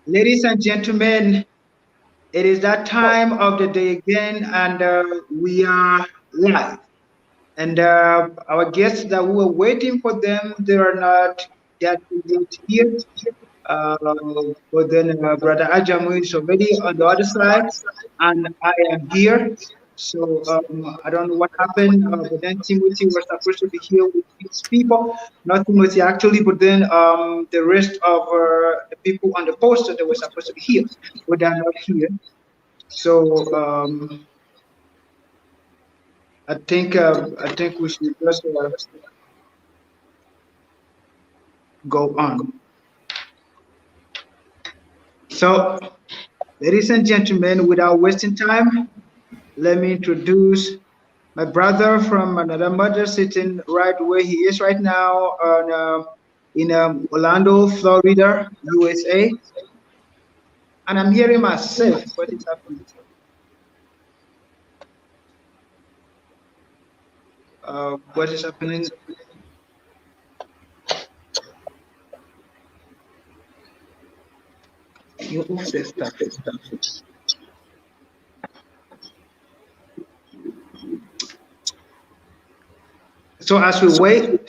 Ladies and gentlemen, it is that time of the day again, and we are live. And our guests that we were waiting for them, they are not yet here. Uh, but then Brother Ajamu is already on the other side, and I am here. So I don't know what happened, but then Timothy was supposed to be here with his people, not Timothy actually, but then the rest of the people on the poster that were supposed to be here, but they're not here. So I think we should just go on. So, ladies and gentlemen, without wasting time, let me introduce my brother from another mother sitting right where he is right now in Orlando, Florida, USA. And I'm hearing myself. What is happening? What is happening? You off the stuff. So as we wait,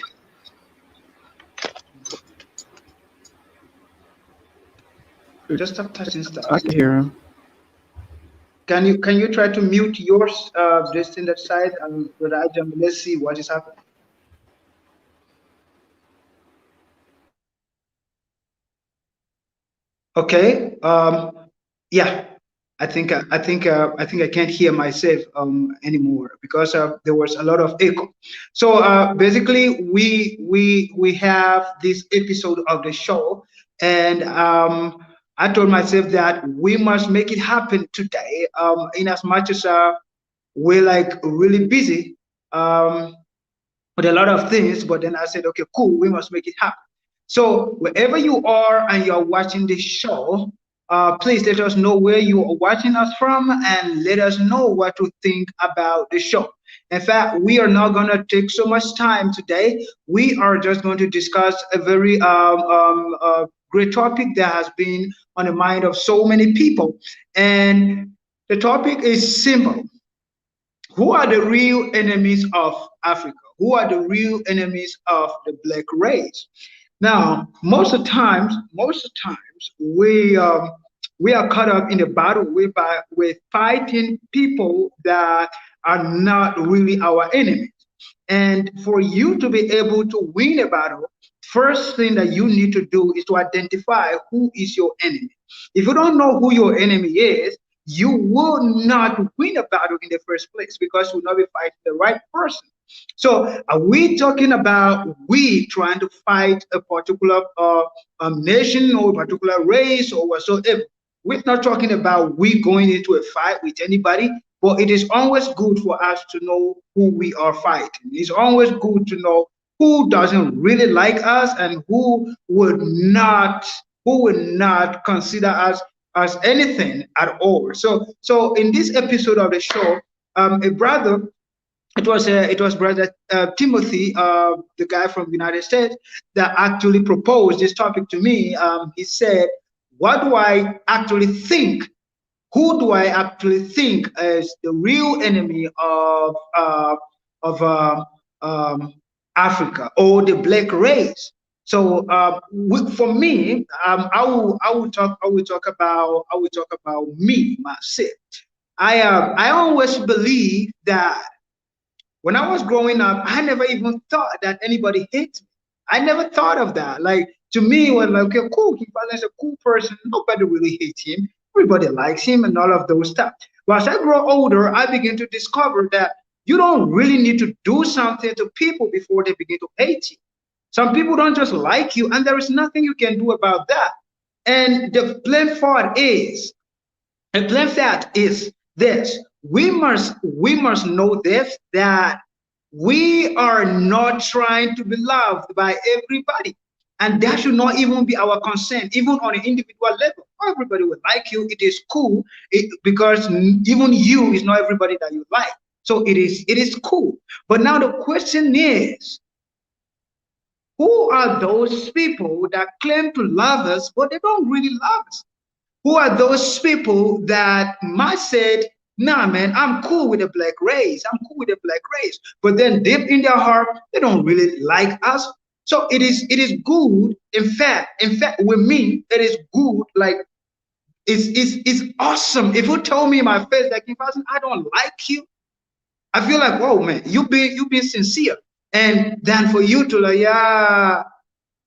just stop touching stuff. I can hear him. Can you try to mute yours just in that side and let's see what is happening. Okay. Yeah. I think I can't hear myself anymore because there was a lot of echo. So basically, we have this episode of the show, and I told myself that we must make it happen today. In as much as we're like really busy with a lot of things, but then I said, okay, cool, we must make it happen. So wherever you are and you're watching this show, please let us know where you are watching us from and let us know what you think about the show. In fact, we are not going to take so much time today. We are just going to discuss a very great topic that has been on the mind of so many people. And the topic is simple. Who are the real enemies of Africa? Who are the real enemies of the black race? Now, most of the times, we are caught up in a battle with fighting people that are not really our enemies. And for you to be able to win a battle, first thing that you need to do is to identify who is your enemy. If you don't know who your enemy is, you will not win a battle in the first place because you will not be fighting the right person. So, are we talking about we trying to fight a particular nation or a particular race or whatsoever? We're not talking about we going into a fight with anybody, but it is always good for us to know who we are fighting. It's always good to know who doesn't really like us and who would not consider us as anything at all. So in this episode of the show, a brother it was brother Timothy, the guy from the United States, that actually proposed this topic to me. He said, "What do I actually think? Who do I actually think is the real enemy of um, Africa or the black race?" So for me, I will talk about me myself. I always believe that when I was growing up, I never even thought that anybody hates me. I never thought of that. Like to me, it was like, okay, cool. He is a cool person. Nobody really hates him. Everybody likes him and all of those stuff. But as I grow older, I begin to discover that you don't really need to do something to people before they begin to hate you. Some people don't just like you, and there is nothing you can do about that. And the plain fact is, a plain fact is this: we must know this, that we are not trying to be loved by everybody. And that should not even be our concern, even on an individual level. Not everybody will like you. It is cool because even you is not everybody that you like. So it is cool. But now the question is, who are those people that claim to love us, but they don't really love us? Who are those people that might said, nah, man, I'm cool with the black race. I'm cool with the black race. But then deep in their heart, they don't really like us. So it is good. In fact, with me, it is good. Like it's awesome. If you tell me in my face, like if I don't like you, I feel like, whoa, man, you being sincere. And then for you to like, yeah,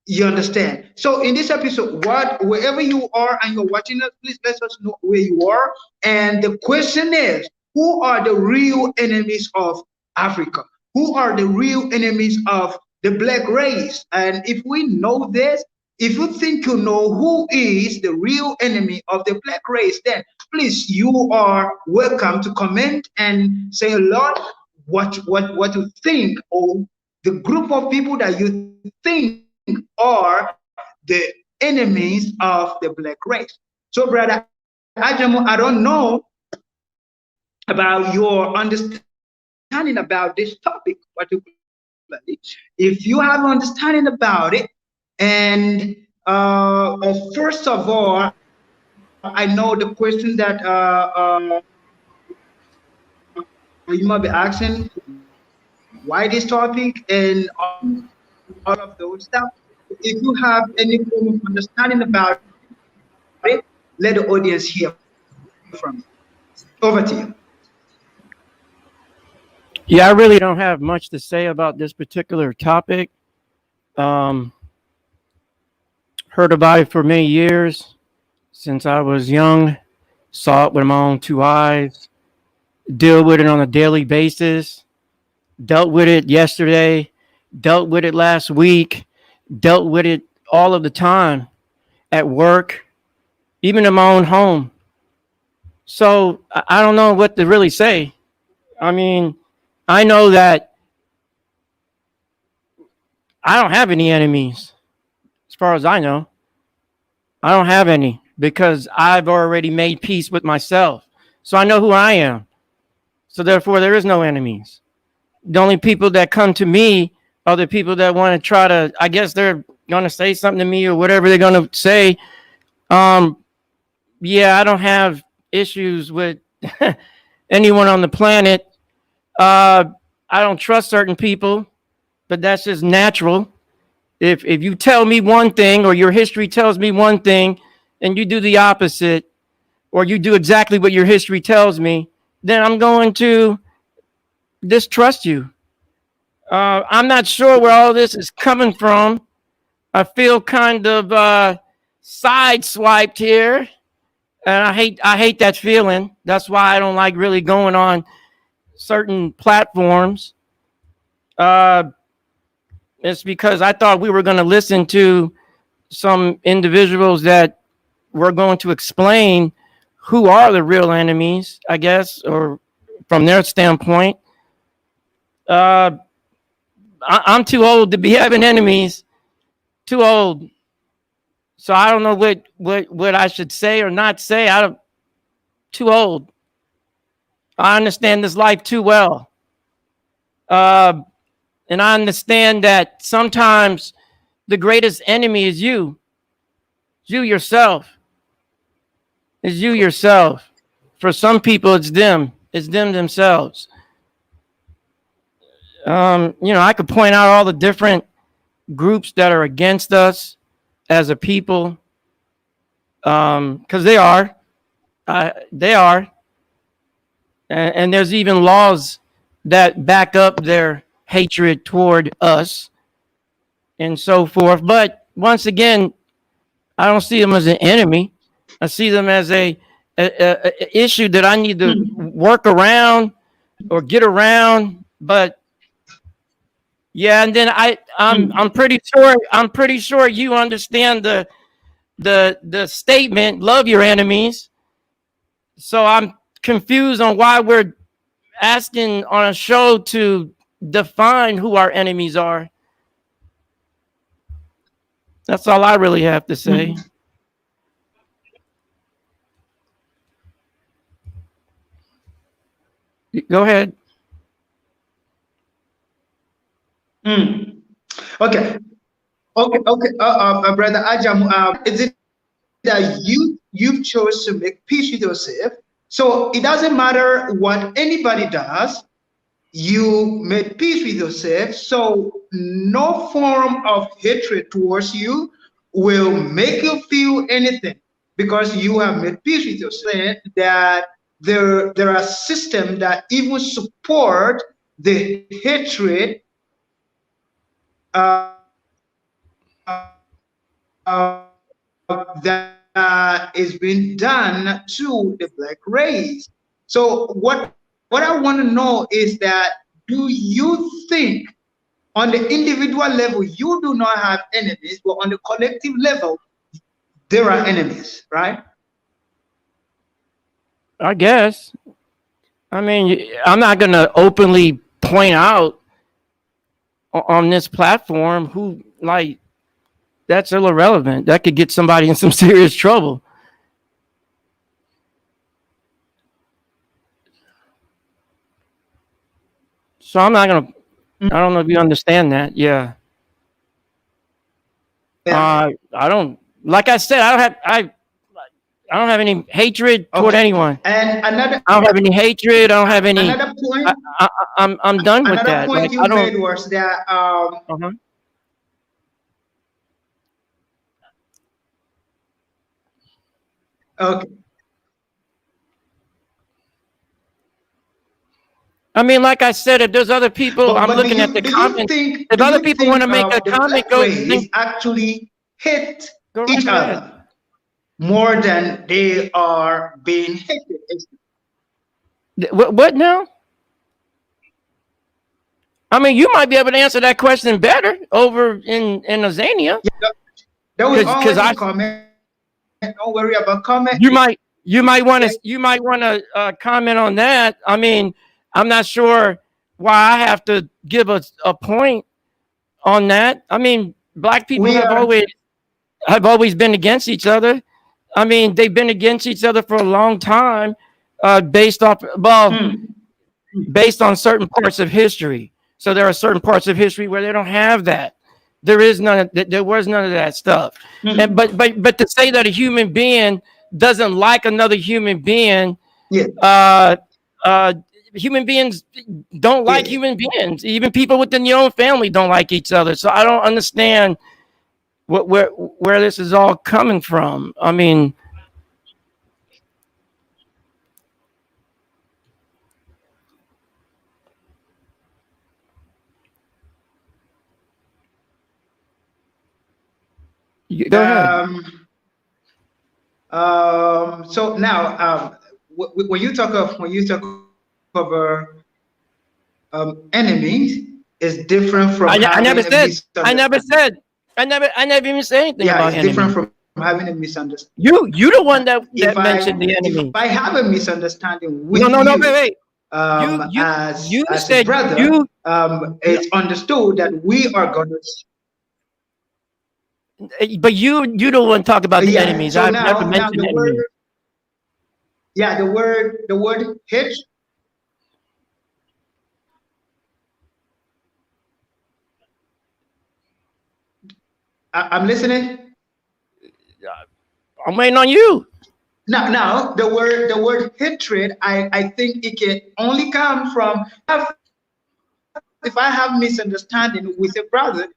you understand. So in this episode, what wherever you are and you're watching us, please let us know where you are. And the question is, who are the real enemies of Africa? Who are the real enemies of the black race? And if we know this, if you think you know who is the real enemy of the black race, then please you are welcome to comment and say a lot what you think, or the group of people that you think are the enemies of the black race. So, brother Ajamu, I don't know about your understanding about this topic particularly. If you have understanding about it, and first of all, I know the question that you might be asking, why this topic and all of those stuff. If you have any form of understanding about it, let the audience hear from you. Over to you. Yeah, I really don't have much to say about this particular topic. Um, Heard about it for many years since I was young, saw it with my own two eyes, deal with it on a daily basis, dealt with it yesterday, dealt with it last week, dealt with it all of the time at work, even in my own home. So I don't know what to really say. I mean, I know that I don't have any enemies, as far as I know. I don't have any because I've already made peace with myself. So I know who I am. So therefore, there is no enemies. The only people that come to me are the people that want to try to, I guess they're going to say something to me or whatever they're going to say. Um, yeah, I don't have issues with anyone on the planet. Uh, I don't trust certain people, but that's just natural. If you tell me one thing or your history tells me one thing and you do the opposite, or you do exactly what your history tells me, then I'm going to distrust you. I'm not sure where all this is coming from. I feel kind of sideswiped here, and I hate that feeling. That's why I don't like really going on certain platforms. Uh, it's because I thought we were going to listen to some individuals that were going to explain who are the real enemies, I guess, or from their standpoint. Uh, I'm too old to be having enemies. Too old. So I don't know what I should say or not say. I don't. Too old. I understand this life too well. Uh, and I understand that sometimes the greatest enemy is you. It's you yourself. It's you yourself. For some people, it's them. It's them themselves. I could point out all the different groups that are against us as a people, because they are, and there's even laws that back up their hatred toward us and so forth. But once again, I don't see them as an enemy. I see them as a issue that I need to work around or get around. But yeah, and then I'm pretty sure you understand the statement, love your enemies. So I'm confused on why we're asking on a show to define who our enemies are. That's all I really have to say. Go ahead. Mm. Okay, okay, okay. Brother Ajam, is it that you? you've chose to make peace with yourself. So it doesn't matter what anybody does, you made peace with yourself. So no form of hatred towards you will make you feel anything because you have made peace with yourself. That there are systems that even support the hatred that is being done to the black race. So what I want to know is that, do you think on the individual level you do not have enemies, but on the collective level there are enemies, right? I guess. I mean, I'm not going to openly point out on this platform who, like, that's irrelevant. That could get somebody in some serious trouble. So I'm not going to, I don't know if you understand that. Yeah. Yeah. I don't, like I said, I don't have any hatred toward Okay. anyone. And I don't have any hatred. I don't have any, another I, point I'm done with another that. point Like, you I don't, made was that uh-huh. okay. I mean, like I said, if there's other people, I'm But looking at the do you comments. think If other people want to make a the comment, black race actually hate go right each ahead. other more than they are being hated? What now? I mean, you might be able to answer that question better over in Azania, Yeah, there will because always I be comment. Don't worry about comment. you might want to comment on that. I mean, I'm not sure why I have to give a point on that. I mean, black people We are. have always been against each other. I mean, they've been against each other for a long time, based off Hmm, based on certain parts of history. So there are certain parts of history where they don't have that. There is there was none of that stuff. And hmm. but to say that a human being doesn't like another human being, Yes, uh, uh, human beings don't like yes. human beings. Even people within your own family don't like each other. So I don't understand where this is all coming from. I mean, go ahead. So now, when you talk of enemies, is different from I having never a said. I never misunderstanding. said. I never even said anything Yeah, about it's different enemies. from having a misunderstanding. You the one Now, that mentioned the if enemy. I have a misunderstanding No, with no, no, wait, you, wait. You as a said brother, no, it's understood that we are gonna. but you the one talk about the Yeah. enemies. So I've never now mentioned enemies. the word hate. I'm listening. I'm waiting on you. Now the word hatred, I think it can only come from, if I have misunderstanding with a brother,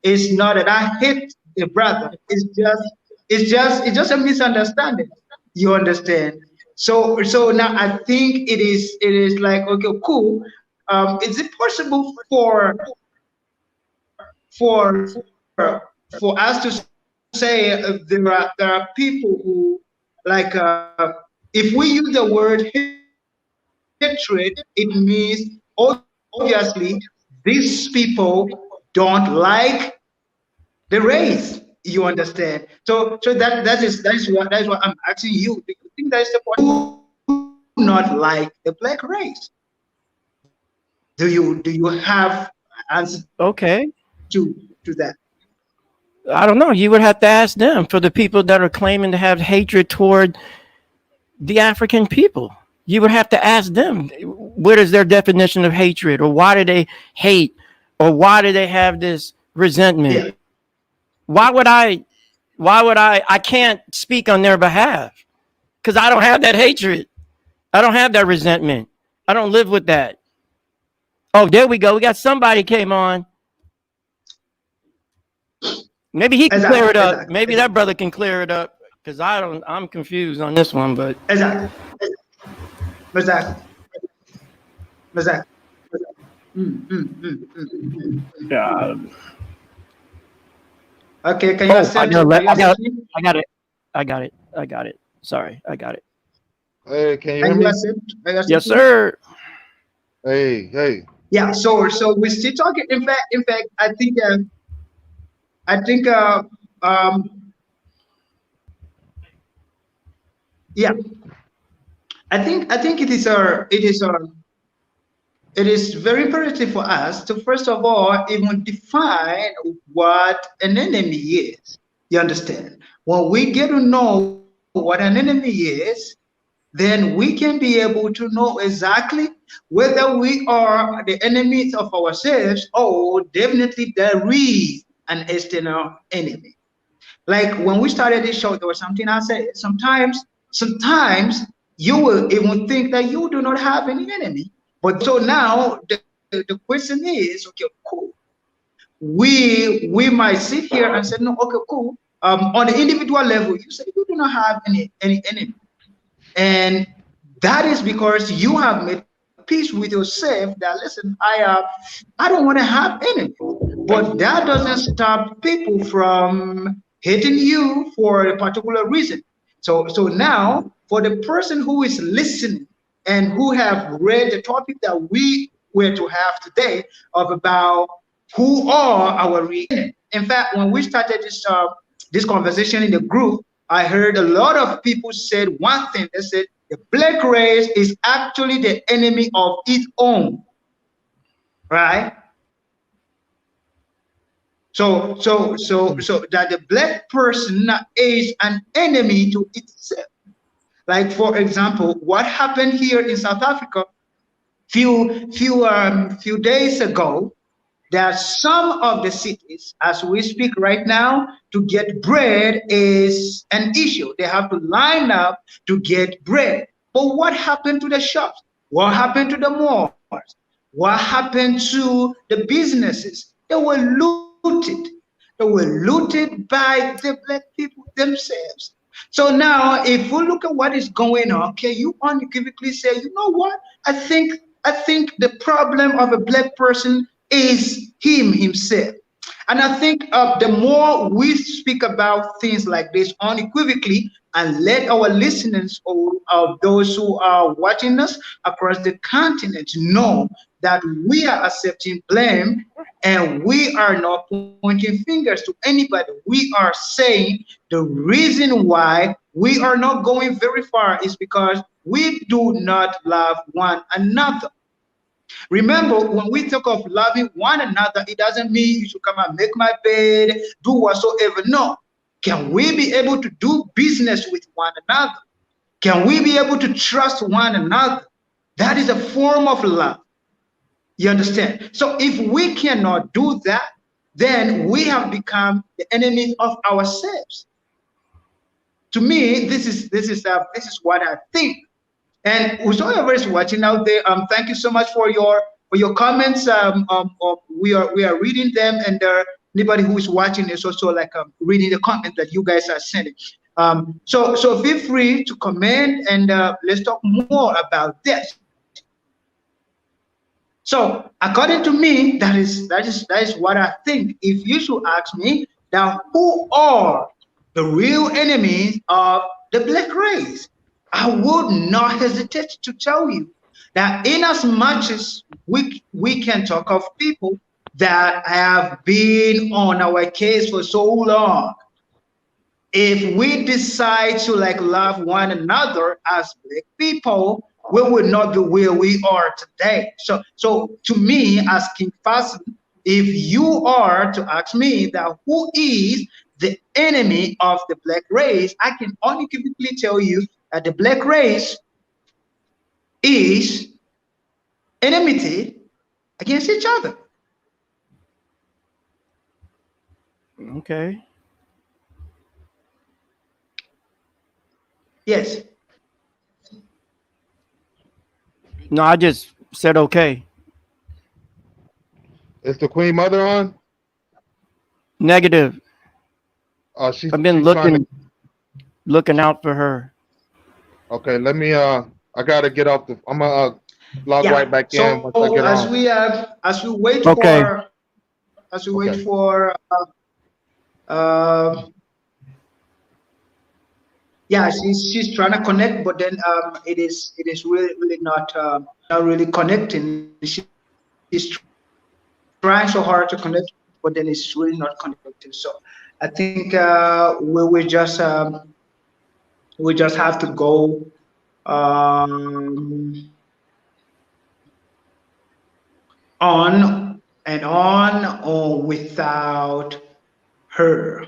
it's not that I hate a brother. It's just a misunderstanding. You understand? So now I think it is like, okay, cool. Is it possible for for us to say, there are people who, like, if we use the word hatred, it means obviously these people don't like the race. You understand? So that is what I'm asking you. Do you think that is the point? Do not like the black race? Do you have answer Okay. to that? I don't know. You would have to ask them for the people that are claiming to have hatred toward the African people. You would have to ask them what is their definition of hatred, or why do they hate, or why do they have this resentment? Yeah. Why would I? Why would I can't speak on their behalf because I don't have that hatred. I don't have that resentment. I don't live with that. Oh, there we go. We got somebody came on. Maybe he can clear Exactly, it up. exactly, Maybe that exactly, brother can clear it up because I don't. I'm confused on this one. But exactly, exactly, exactly. Mm. uh, Okay, can you oh, I accept? got Can it. you accept me? I got it. I got it. I got it. Sorry, I got it. Hey, can you hear Can you me? accept? Can you accept Yes, me? sir. Hey, hey. Yeah. So we're still talking. In fact, I think, yeah, I think it is very imperative for us to first of all even define what an enemy is. You understand? When we get to know what an enemy is, then we can be able to know exactly whether we are the enemies of ourselves or definitely there is an external enemy. Like when we started this show, there was something I said. Sometimes you will even think that you do not have any enemy. But so now the question is, okay, cool. We might sit here and say, no, okay, cool. On the individual level, you say you do not have any enemy. And that is because you have made peace with yourself that listen, I don't want to have enemies. But that doesn't stop people from hating you for a particular reason. So now for the person who is listening and who have read the topic that we were to have today of about who are our real enemies. In fact, when we started this conversation in the group, I heard a lot of people said one thing. They said the black race is actually the enemy of its own, right? So that the black person is an enemy to itself. Like for example, what happened here in South Africa few days ago, that some of the cities, as we speak right now, to get bread is an issue. They have to line up to get bread. But what happened to the shops? What happened to the malls? What happened to the businesses? They were looted. They were looted by the black people themselves. So now, if we look at what is going on, can you unequivocally say, you know what? I think the problem of a black person is him himself. And I think the more we speak about things like this unequivocally and let our listeners or those who are watching us across the continent know that we are accepting blame and we are not pointing fingers to anybody. We are saying the reason why we are not going very far is because we do not love one another. Remember, when we talk of loving one another, it doesn't mean you should come and make my bed, do whatsoever. No. Can we be able to do business with one another? Can we be able to trust one another? That is a form of love. You understand? So if we cannot do that, then we have become the enemies of ourselves. To me, this is what I think. And whosoever is watching out there, thank you so much for your comments. We are reading them, and anybody who is watching is also like reading the comments that you guys are sending. So feel free to comment, and let's talk more about this. So according to me, that is what I think. If you should ask me, now who are the real enemies of the black race, I would not hesitate to tell you that in as much as we can talk of people that have been on our case for so long, if we decide to like love one another as black people, we would not be where we are today. So to me, as King Fasten, if you are to ask me that who is the enemy of the black race, I can unequivocally tell you that the black race is enmity against each other. Okay. Yes. No, I just said okay. Is the Queen Mother on? Negative. She's I've been she's trying to. looking out for her. Okay, let me. I gotta get off the. I'm gonna log right Yeah. back in once I So get on. as we wait Okay. for Okay. uh, yeah, she's trying to connect, but then it is really not really connecting. She's trying so hard to connect, but then it's really not connecting. So I think we just have to go um, on without her.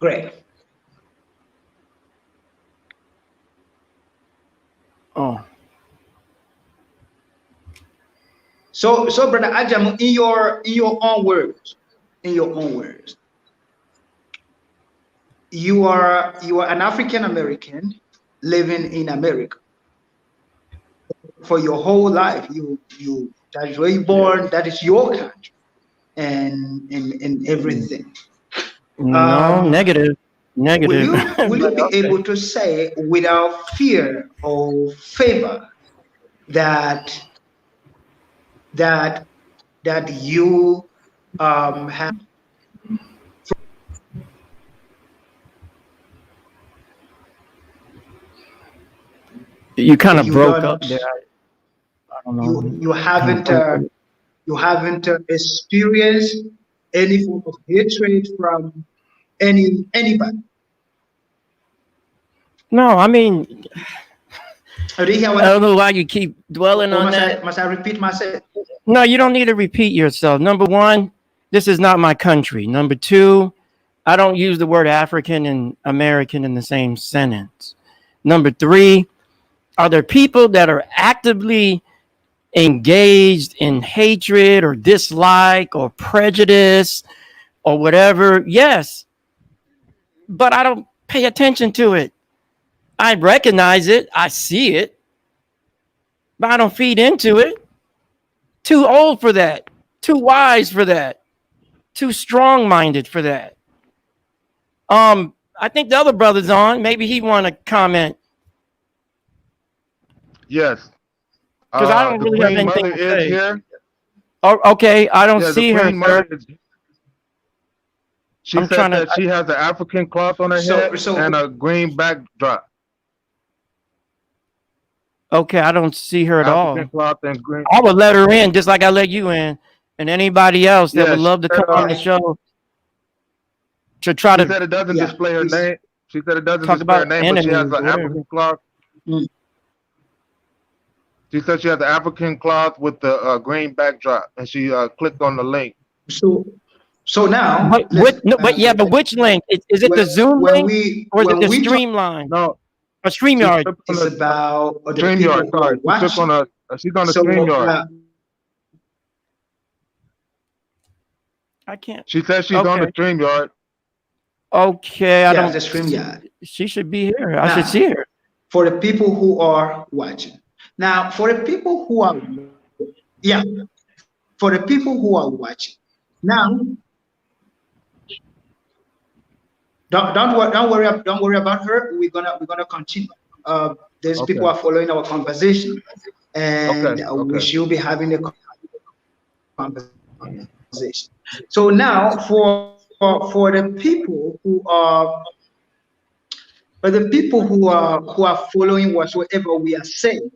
Great. Oh. So brother Ajam, in your own words, you are an African American living in America for your whole life. You that is where you Yes. born. That is your country, and everything. No, Um, negative. will Negative. you But be okay. able to say without fear or favor that that that you have You kind of you broke up don't there. I don't you know. you Kind of haven't broke up. experienced any form of hatred from anybody? No, I mean, Do you hear I what? don't know why you keep dwelling Or on must I that. must I repeat myself? No, you don't need to repeat yourself. Number one, this is not my country. Number two, I don't use the word African and American in the same sentence. Number three, are there people that are actively engaged in hatred or dislike or prejudice or whatever? Yes, but I don't pay attention to it. I recognize it, I see it, but I don't feed into it. Too old for that, too wise for that, too strong minded for that. I think the other brother's on. Maybe he want to comment Yes. because I don't The really have Queen anything Mother to is say. here. Oh, okay, I don't Yeah, the see her, Queen sir. Mother is. She I'm said trying to. that she has an African cloth on her So head and so a green backdrop. Okay, I don't see her at African all. cloth and green. I would let her in just like I let you in, and anybody else that Yeah, would love to come on the yeah, show to try she to said it doesn't yeah, display her please. name. She said it doesn't talk display her about name, but she has enemies an or whatever. African cloth. Mm. She said she has the African cloth with the green backdrop, and she clicked on the link. So so now But what? No, but yeah, but which link? Is it when the Zoom when link we or is it when the we talk, Streamline No, or she Streamyard? clicked on it's the about the StreamYard. people who are Sorry, she clicked on watching. a. She's on the So StreamYard. I can't. She says she's on the Okay. StreamYard. Okay. I yes, don't. the stream yard. She should be here. I should Now, see her. for the people who are watching. Now, for the people who are, yeah, for the people who are watching. Now, don't worry about her. We're gonna continue. These people Okay. are following our conversation, Okay. and we Okay. should be having a conversation. So now, for the people who are, for the people who are following whatsoever we are saying,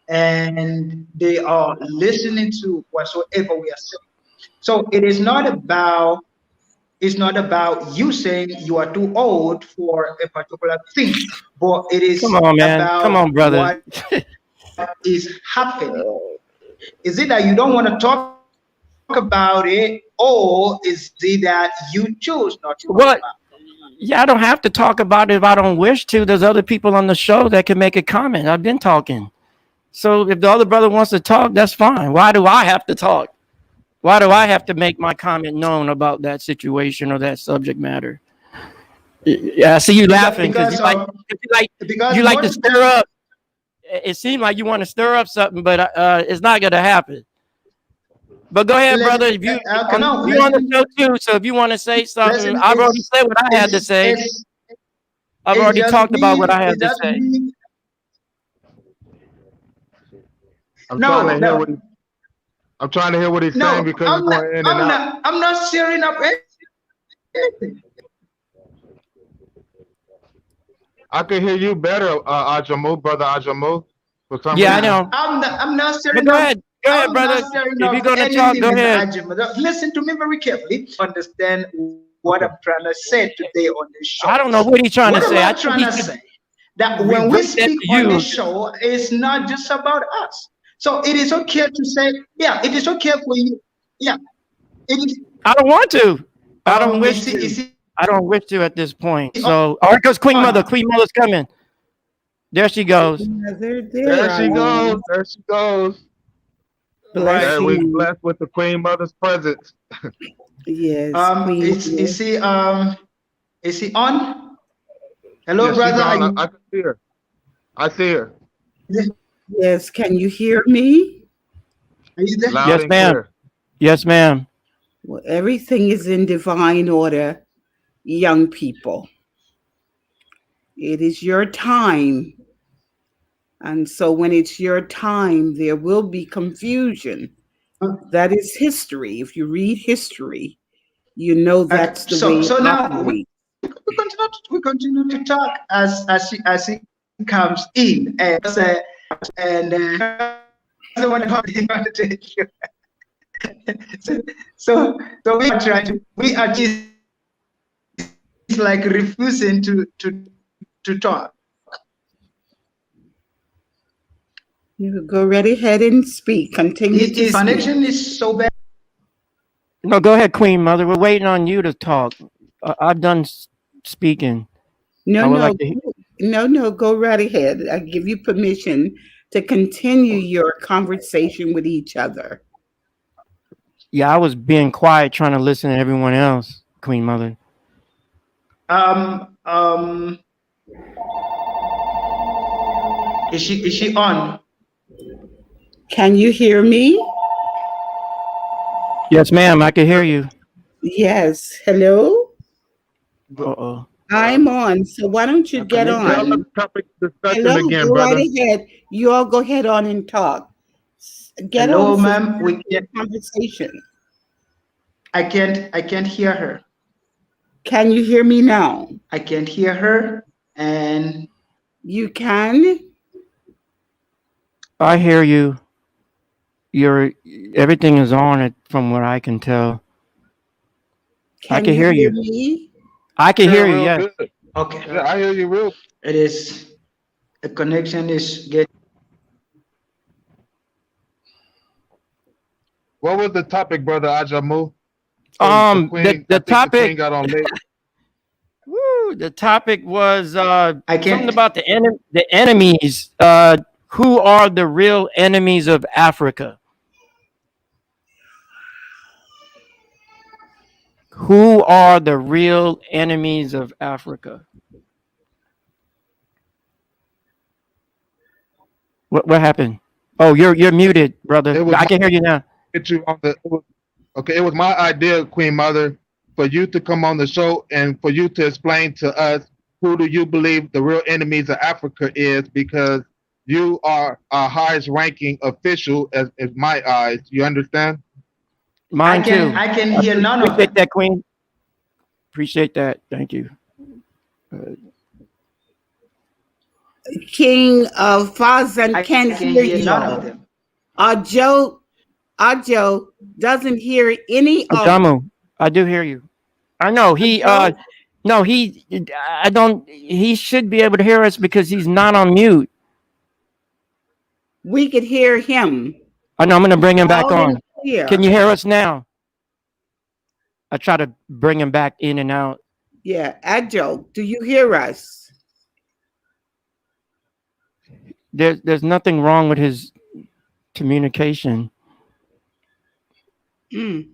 and they are listening to whatsoever we are saying. So it's not about you saying you are too old for a particular thing, but it Come is on, man. Come about on, brother. what is happening. Is it that you don't want to talk about it, or is it that you choose not to talk about it? What? Yeah, I don't have to talk about it if I don't wish to. There's other people on the show that can make a comment. I've been talking. So if the other brother wants to talk, that's fine. Why do I have to talk? Why do I have to make my comment known about that situation or that subject matter? Yeah, I see you laughing because because of you because like to most stir up. It seemed like you want to stir up something, but it's not going to happen. But go ahead, let's brother. If okay, no, you on the show too, so if you want to say something, listen, I've already said what I had to say. it's I've it's already just talked about what me. I had It's to just say. me. I'm trying No, to hear no, what I'm trying to hear what he's saying no. because you're going in and out. I'm not stirring up anything. I can hear you better, Ajamu, brother Ajamu, for some Yeah, I reason. know. I'm not But stirring go up. ahead. Go ahead, I'm not brother. stirring If up you're going to talk, anything, go Mr. ahead. Ajim. Listen to me very carefully. Understand what Okay. I'm trying to say today on this show. I don't know what he's trying to What am say. I I think trying he to should say? That when we revert that speak to on you. this show, it's not just about us. So it is okay to say, yeah, it is okay for you. Yeah, it is. I don't want to. I don't wish You to. see, I don't wish to at this point. on, So, all right, goes Queen Mother. Queen Mother's coming. There she goes. Mother, there There I she am. goes. There she goes. Right. There we Blessing. blessed with the Queen Mother's presence. Yes, Queen. is he on? Hello, Yeah, she's brother. Are on. you? I can see her. I see her Yes, can you hear me? Are you there? loud Yes, and ma'am. clear. Yes, ma'am. Well, everything is in divine order, young people. It is your time. And so when it's your time, there will be confusion. That is history. If you read history, you know Okay. that's the way it So now operates. we continue to talk as he comes in and doesn't want to take you. So we are just like refusing to talk. You go right ahead and speak. Continue to His speak. connection is so bad. No, go ahead, Queen Mother. We're waiting on you to talk. I've done speaking. No, I would no, like to. no, go right ahead. I give you permission to continue your conversation with each other. Yeah, I was being quiet, trying to listen to everyone else. Queen Mother. Um um is she on? Can you hear me? Yes, ma'am. I can hear you. Yes. Hello? Uh oh. I'm on. So why don't you Her get Tell connection. us on? the topic discussion Hello? again, Go right brother. ahead. You all go ahead on and talk. Get on Hello, so we ma'am. can have a conversation. I can't hear her. Can you hear me now? I can't hear her and You can? I hear you. Your everything is on it from what I can tell. I Can can you hear hear you. me? I can Yeah, hear you. real Yes. good. okay. Yeah, I hear you real. It is the connection is getting. What was the topic, brother Ajamu? So the queen, I The think the topic. queen got on late. Woo, the topic was I something can't. about the enemies. Who are the real enemies of Africa? Who are the real enemies of Africa? What happened? Oh, you're muted, brother. It was I my can hear you now. get you on the. Okay, it was my idea, Queen Mother, for you to come on the show and for you to explain to us who do you believe the real enemies of Africa is, because you are our highest ranking official as in my eyes. You understand? Mine too. I can hear none of Appreciate them. that, Queen. Appreciate that. Thank you. King of Fazan I can't can hear hear you none of all. them. Joe, Joe doesn't hear any of Jamu, I do hear you. I know he. Joe. No, he. I don't. He should be able to hear us because he's not on mute. We could hear him I know. I'm going to bring him back loud on. and Can clear. you hear us now? I try to bring him back in and out. Yeah, Joe, do you hear us? There's nothing wrong with his communication. Mm.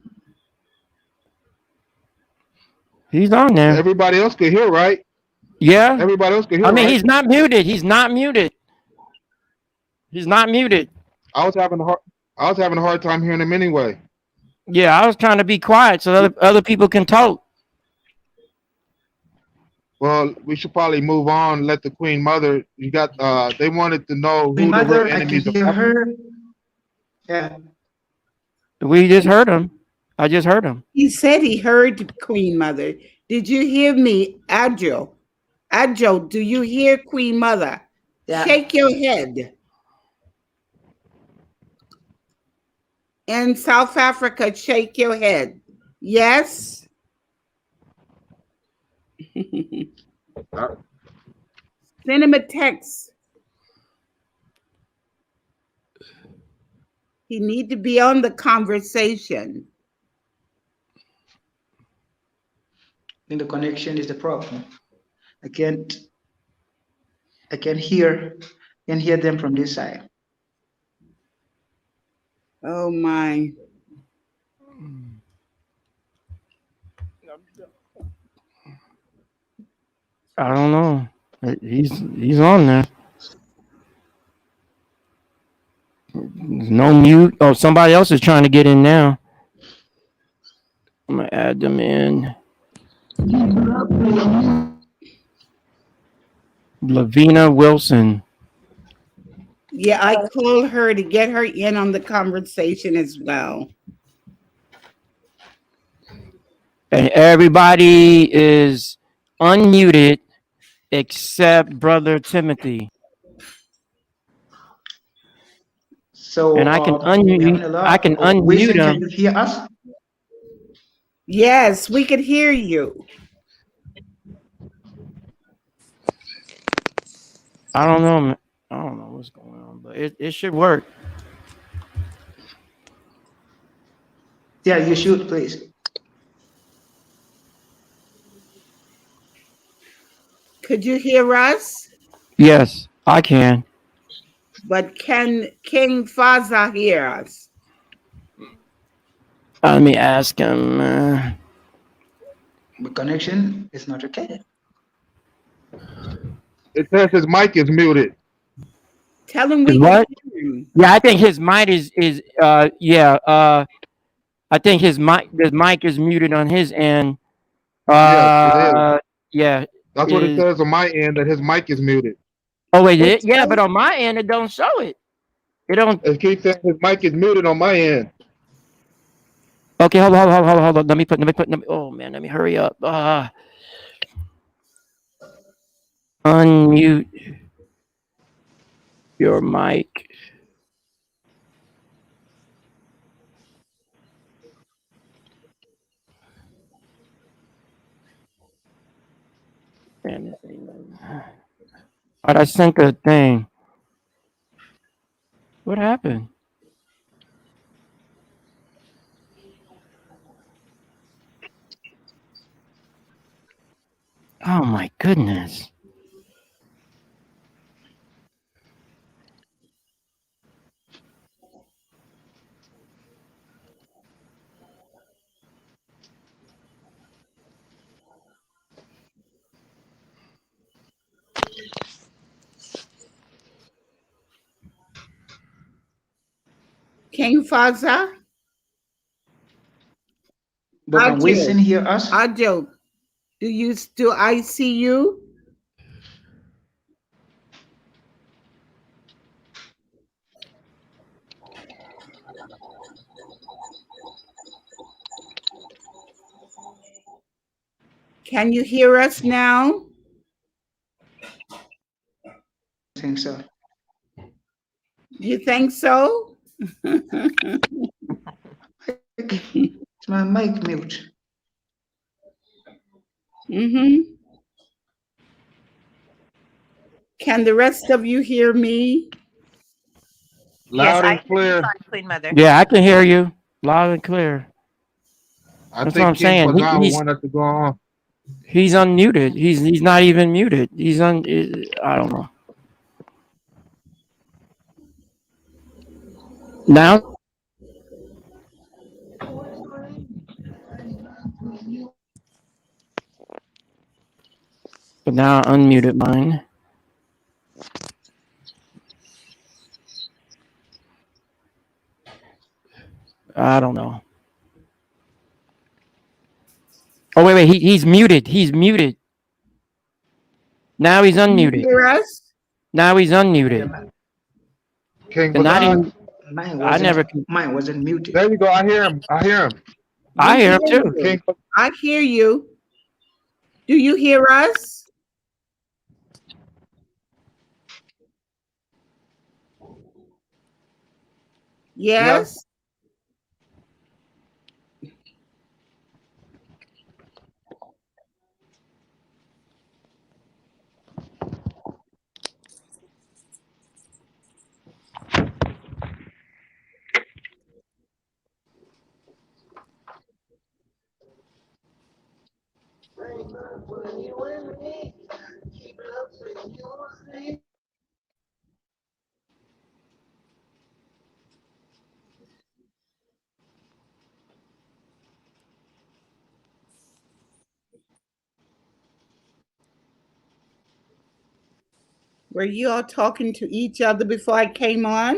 He's on there. Everybody else could hear, right? Yeah. Everybody else could I hear, mean, right? he's not muted. He's not muted. He's not muted. I was having a hard, I was having a hard time hearing him anyway. Yeah, I was trying to be quiet so other people can talk. Well, we should probably move on. Let the Queen Mother. You got. They wanted to know Queen who the real Mother, I can enemies of hear Africa. her. Yeah. We just heard him. I just heard him. He said he heard Queen Mother. Did you hear me, Adjo? Adjo, do you hear Queen Mother? Yeah. Shake your head. In South Africa, shake your head. Yes? Send him a text. He need to be on the conversation. I think the connection is the problem. I can't I can hear them from this side. Oh my. I don't know. He's on there. There's no mute. Oh, somebody else is trying to get in now. I'm gonna add them in. Lavina Wilson. Yeah, I called her to get her in on the conversation as well. And everybody is unmuted except Brother Timothy. So And I can we're having a unmute. I lot. can Oh, unmute Wilson, can him. you hear us? Yes, we could hear you. I don't know. I don't know what's going on, but it should work. Yeah, you should please. Could you hear us? Yes, I can. But can King Faza hear us? Let me ask him. The connection is not okay. It says his mic is muted. Tell him we can What? hear him. Yeah, I think his mic is yeah. I think his mic is muted on his end. Yes, it is. Yeah. That's what it says on my end, that his mic is muted. Oh wait, It yeah, says- but on my end it don't show it. It don't. It keeps saying his mic is muted on my end. Okay, hold on. Let me. Oh man, let me hurry up. Unmute your mic. Man, this ain't nothing. Alright, I sent the thing. What happened? Oh my goodness. King Faza? But can Wilson hear us? Adjo, do I see you? Can you hear us now? I think so. You think so? It's my mic mute. Mm-hmm. Can the rest of you hear me? Loud I and can hear you clear. fine, Queen Mother. Yeah, I can hear you loud and clear. I That's think what I'm King saying. Fazal would want us to go on. He's unmuted. He's not even muted. I don't know. Now now I unmuted mine. I don't know. Oh wait, he's muted. He's muted. Now he's Can you unmuted. hear us? Now he's unmuted. Yeah, King And I Bazaar. didn't. mine I wasn't never. mine wasn't muted. There you go. I hear him. I hear him. I We hear hear him too. you. King. I hear you. Do you hear us? Yes. Yes. Were you all talking to each other before I came on?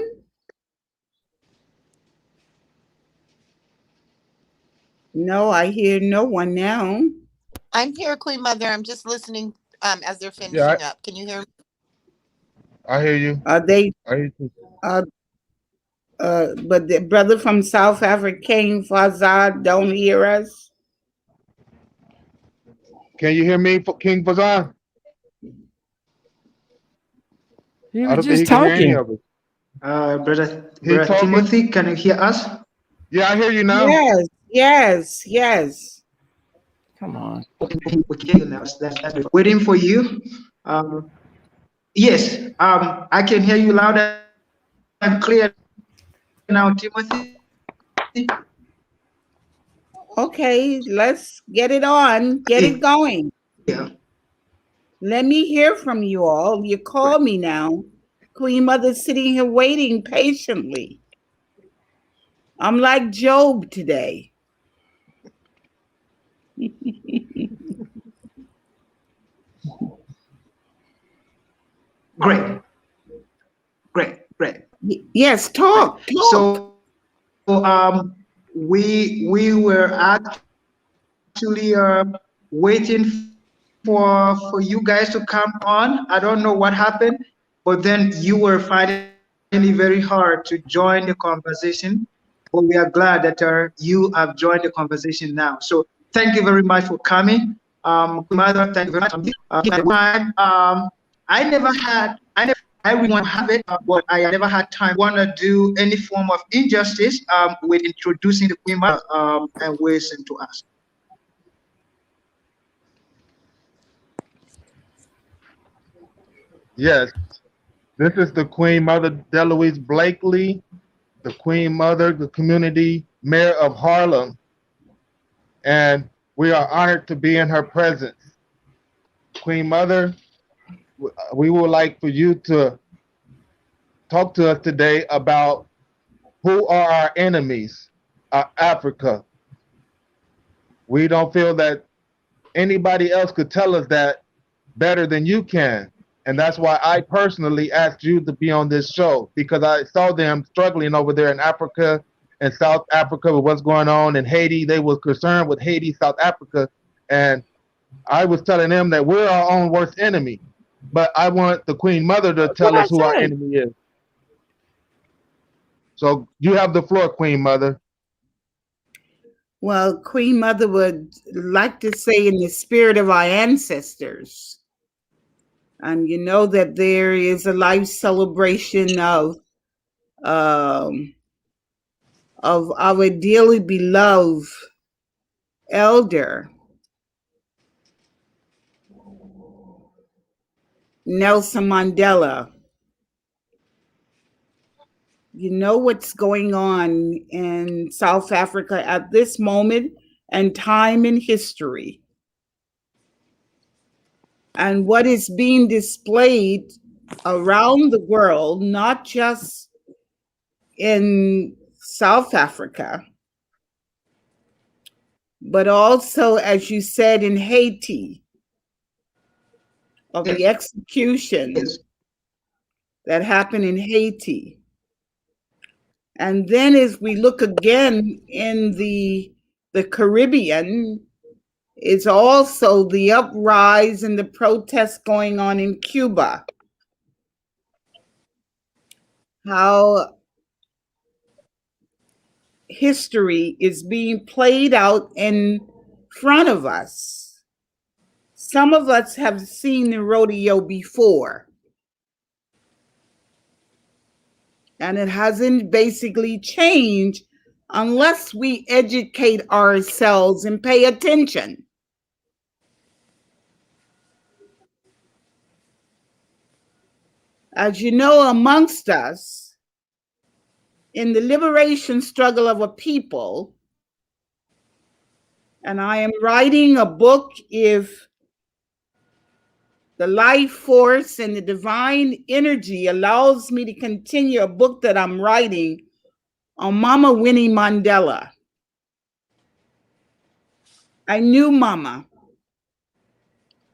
No, I hear no one now. I'm here, Queen Mother. I'm just listening as they're Yeah, finishing up. Can you hear me? I hear you. Are they? I hear you. Uh, but the brother from South Africa, King Fazad, don't hear us. Can you hear me, King Bazaar? He I was don't think just he can hear any talking. of us. He Brother talking? Timothy, can you hear us? Yeah, I hear you now. Yes, yes, yes. Come on. We can hear you now. That's good. Waiting for you. Um, yes, I can hear you loud and clear now, Timothy. Okay, let's get it on. Get it going. Yeah, Let me hear from you all. You call me now. Queen Mother sitting here waiting patiently. I'm like Job today. great, great. Yes, Great. talk, talk. So we were actually waiting for you guys to come on. I don't know what happened, but then you were finding it very hard to join the conversation. But we are glad that you have joined the conversation now. So thank you very much for coming. Mother, thank you very much. Time, I never had, I really want to have it, but I never had time. Want to do any form of injustice with introducing the Queen Mother and listen to us. Yes. This is the Queen Mother Deloise Blakely, the Queen Mother, the community mayor of Harlem, and we are honored to be in her presence. Queen Mother, we would like for you to talk to us today about who are our enemies, Africa. We don't feel that anybody else could tell us that better than you can. And that's why I personally asked you to be on this show, because I saw them struggling over there in Africa and South Africa with what's going on in Haiti. They were concerned with Haiti, South Africa. And I was telling them that we're our own worst enemy. But I want the Queen Mother to That's what tell I us who our said. enemy is. So you have the floor, Queen Mother. Well, Queen Mother would like to say, in the spirit of our ancestors, and you know that there is a life celebration um, of our dearly beloved elder Nelson Mandela. You know what's going on in South Africa at this moment and time in history, and what is being displayed around the world, not just in South Africa, but also, as you said, in Haiti, of Yes. the execution Yes. that happened in Haiti. And then as we look again in the Caribbean, it's also the uprise and the protests going on in Cuba. How history is being played out in front of us. Some of us have seen the rodeo before, and it hasn't basically changed unless we educate ourselves and pay attention. As you know, amongst us, in the liberation struggle of a people, and I am writing a book, if the life force and the divine energy allows me to continue a book that I'm writing on Mama Winnie Mandela. I knew Mama.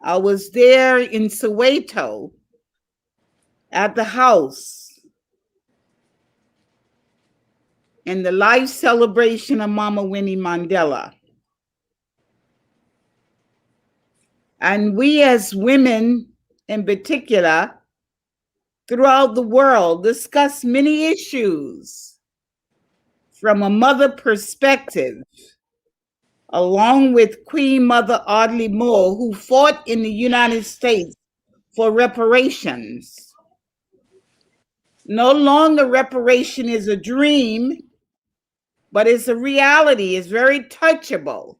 I was there in Soweto at the house in the life celebration of Mama Winnie Mandela. And we as women in particular throughout the world discuss many issues from a mother perspective, along with Queen Mother Audley Moore, who fought in the United States for reparations. No longer reparation is a dream, but it's a reality. It's very touchable.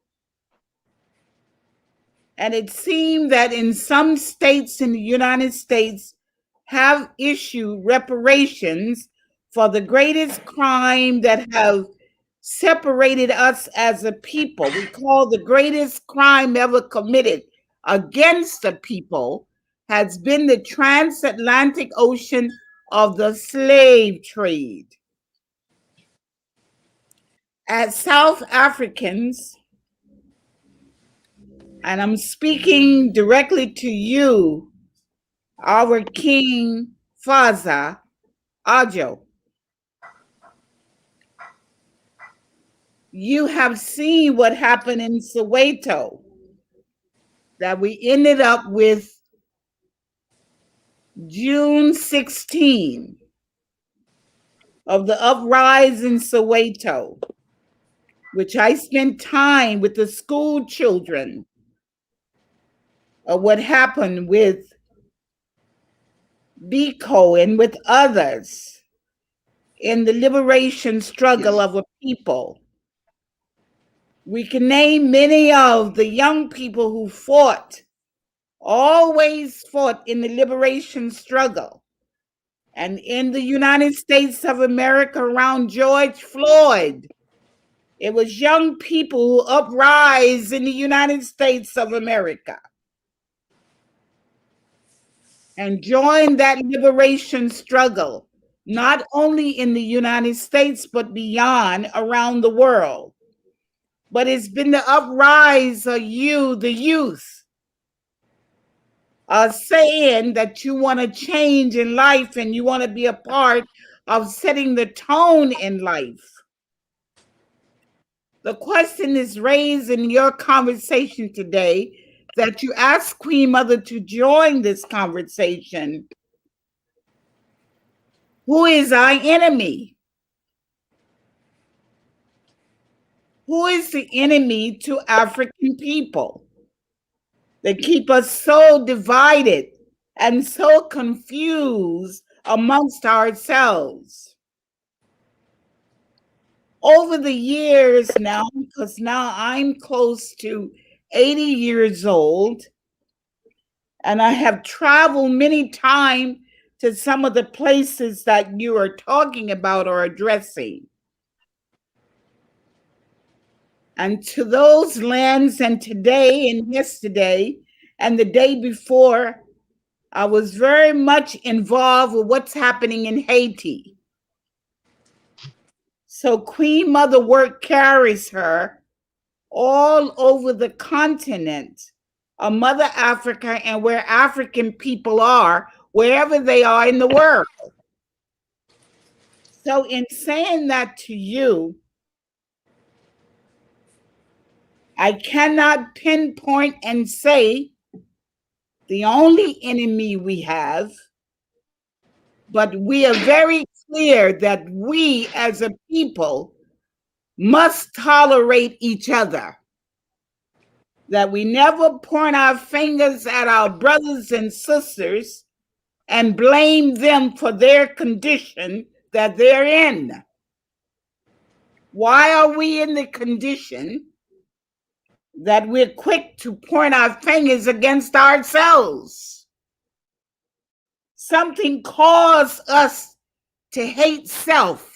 And it seemed that in some states in the United States have issued reparations for the greatest crime that have separated us as a people. We call the greatest crime ever committed against a people has been the transatlantic ocean of the slave trade. As South Africans, and I'm speaking directly to you, our King Faza Ajo, you have seen what happened in Soweto, that we ended up with June 16 of the uprising in Soweto, which I spent time with the school children of what happened with Biko and with others in the liberation struggle Yes. of a people. We can name many of the young people who fought, always fought in the liberation struggle. And in the United States of America around George Floyd, it was young people who uprise in the United States of America and joined that liberation struggle, not only in the United States, but beyond around the world. But it's been the uprise of you, the youth, saying that you want to change in life and you want to be a part of setting the tone in life. The question is raised in your conversation today that you asked Queen Mother to join this conversation. Who is our enemy? Who is the enemy to African people that keep us so divided and so confused amongst ourselves? Over the years now, because now I'm close to 80 years old, and I have traveled many times to some of the places that you are talking about or addressing. And to those lands, and today and yesterday and the day before, I was very much involved with what's happening in Haiti. So Queen Mother work carries her all over the continent of Mother Africa and where African people are, wherever they are in the world. So, in saying that to you, I cannot pinpoint and say the only enemy we have, but we are very clear that we as a people must tolerate each other. That we never point our fingers at our brothers and sisters and blame them for their condition that they're in. Why are we in the condition that we're quick to point our fingers against ourselves? Something caused us to hate self.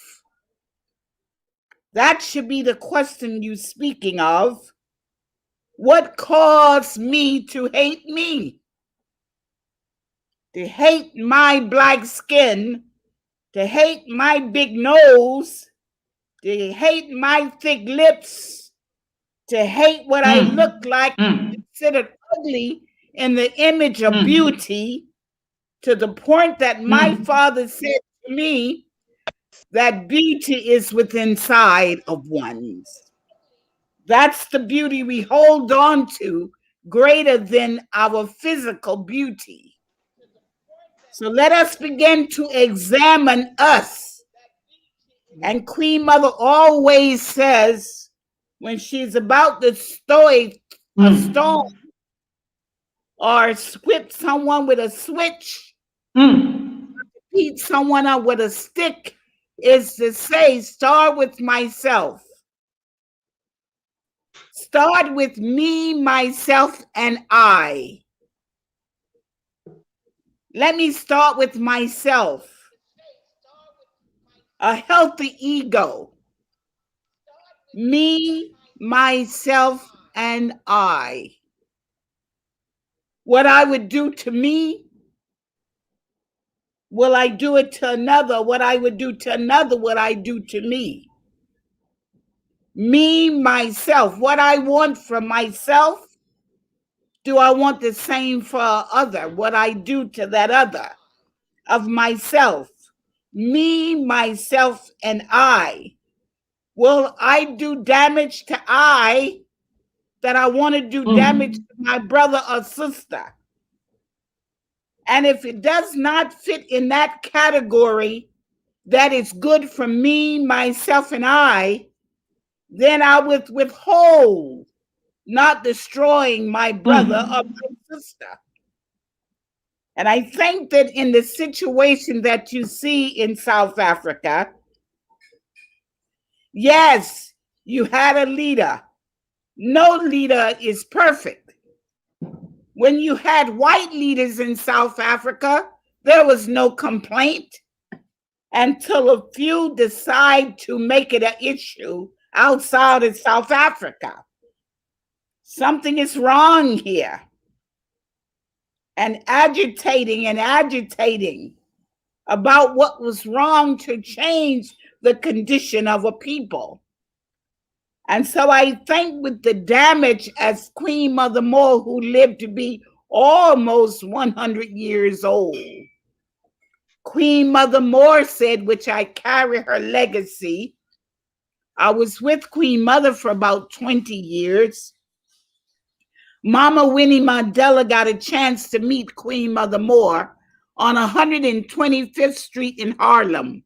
That should be the question you're speaking of. What caused me to hate me? To hate my black skin, to hate my big nose, to hate my thick lips, to hate what I look like, considered ugly in the image of beauty, to the point that my father said to me that beauty is within inside of one's. That's the beauty we hold on to, greater than our physical beauty. So let us begin to examine us. And Queen Mother always says, when she's about to stow a stone or whip someone with a switch, beat someone up with a stick, is to say, start with myself. Start with me, myself, and I. Let me start with myself. A healthy ego. Me, myself, and I. What I would do to me, will I do it to another? What I would do to another, what I do to me. Me, myself. What I want from myself, do I want the same for other? What I do to that other of myself. Me, myself, and I. Will I do damage to I that I want to do damage to my brother or sister? And if it does not fit in that category, that is good for me, myself, and I, then I would withhold not destroying my brother or my sister. And I think that in the situation that you see in South Africa, yes, you had a leader. No leader is perfect. When you had white leaders in South Africa, there was no complaint until a few decide to make it an issue outside of South Africa. Something is wrong here. And agitating about what was wrong to change the condition of a people. And so I think with the damage, as Queen Mother Moore, who lived to be almost 100 years old, Queen Mother Moore said, which I carry her legacy. I was with Queen Mother for about 20 years. Mama Winnie Mandela got a chance to meet Queen Mother Moore on 125th Street in Harlem.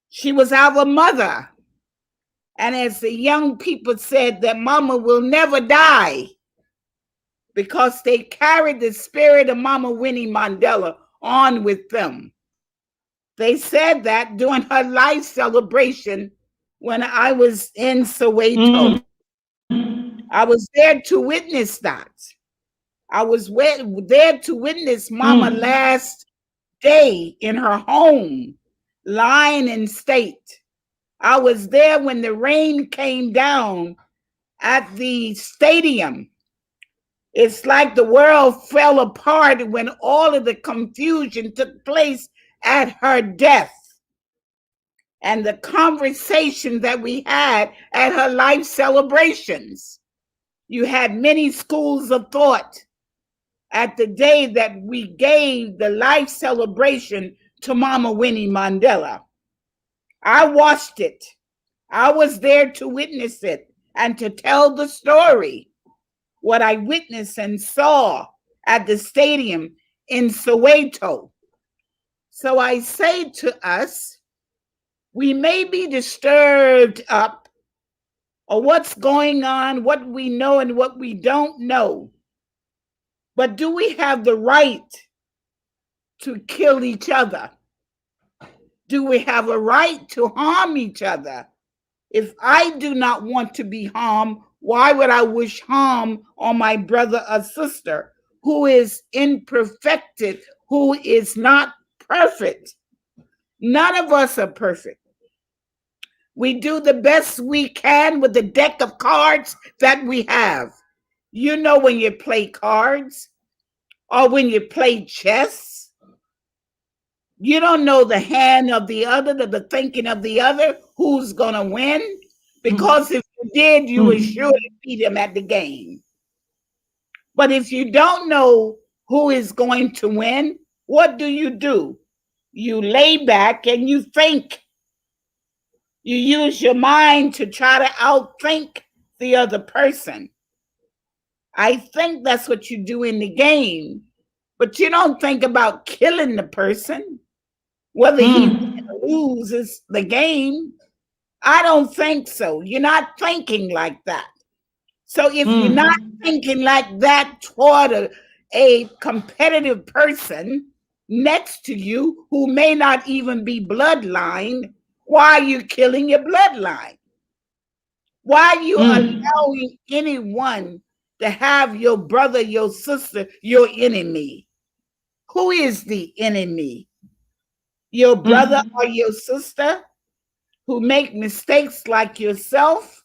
She was our mother. And as the young people said, that Mama will never die because they carried the spirit of Mama Winnie Mandela on with them. They said that during her life celebration when I was in Soweto. I was there to witness that. I was there to witness Mama last day in her home, lying in state. I was there when the rain came down at the stadium. It's like the world fell apart when all of the confusion took place at her death. And the conversation that we had at her life celebrations. You had many schools of thought at the day that we gave the life celebration to Mama Winnie Mandela. I watched it. I was there to witness it and to tell the story, what I witnessed and saw at the stadium in Soweto. So I say to us, we may be disturbed up or what's going on, what we know and what we don't know. But do we have the right to kill each other? Do we have a right to harm each other? If I do not want to be harmed, why would I wish harm on my brother or sister who is imperfected, who is not perfect? None of us are perfect. We do the best we can with the deck of cards that we have. You know, when you play cards or when you play chess, you don't know the hand of the other, the thinking of the other, who's going to win. Because if you did, you would surely beat him at the game. But if you don't know who is going to win, what do? You lay back and you think. You use your mind to try to outthink the other person. I think that's what you do in the game, but you don't think about killing the person. Whether he loses the game, I don't think so. You're not thinking like that. So if you're not thinking like that toward a competitive person next to you who may not even be bloodline, why are you killing your bloodline? Why are you allowing anyone to have your brother, your sister, your enemy? Who is the enemy? Your brother or your sister who make mistakes like yourself?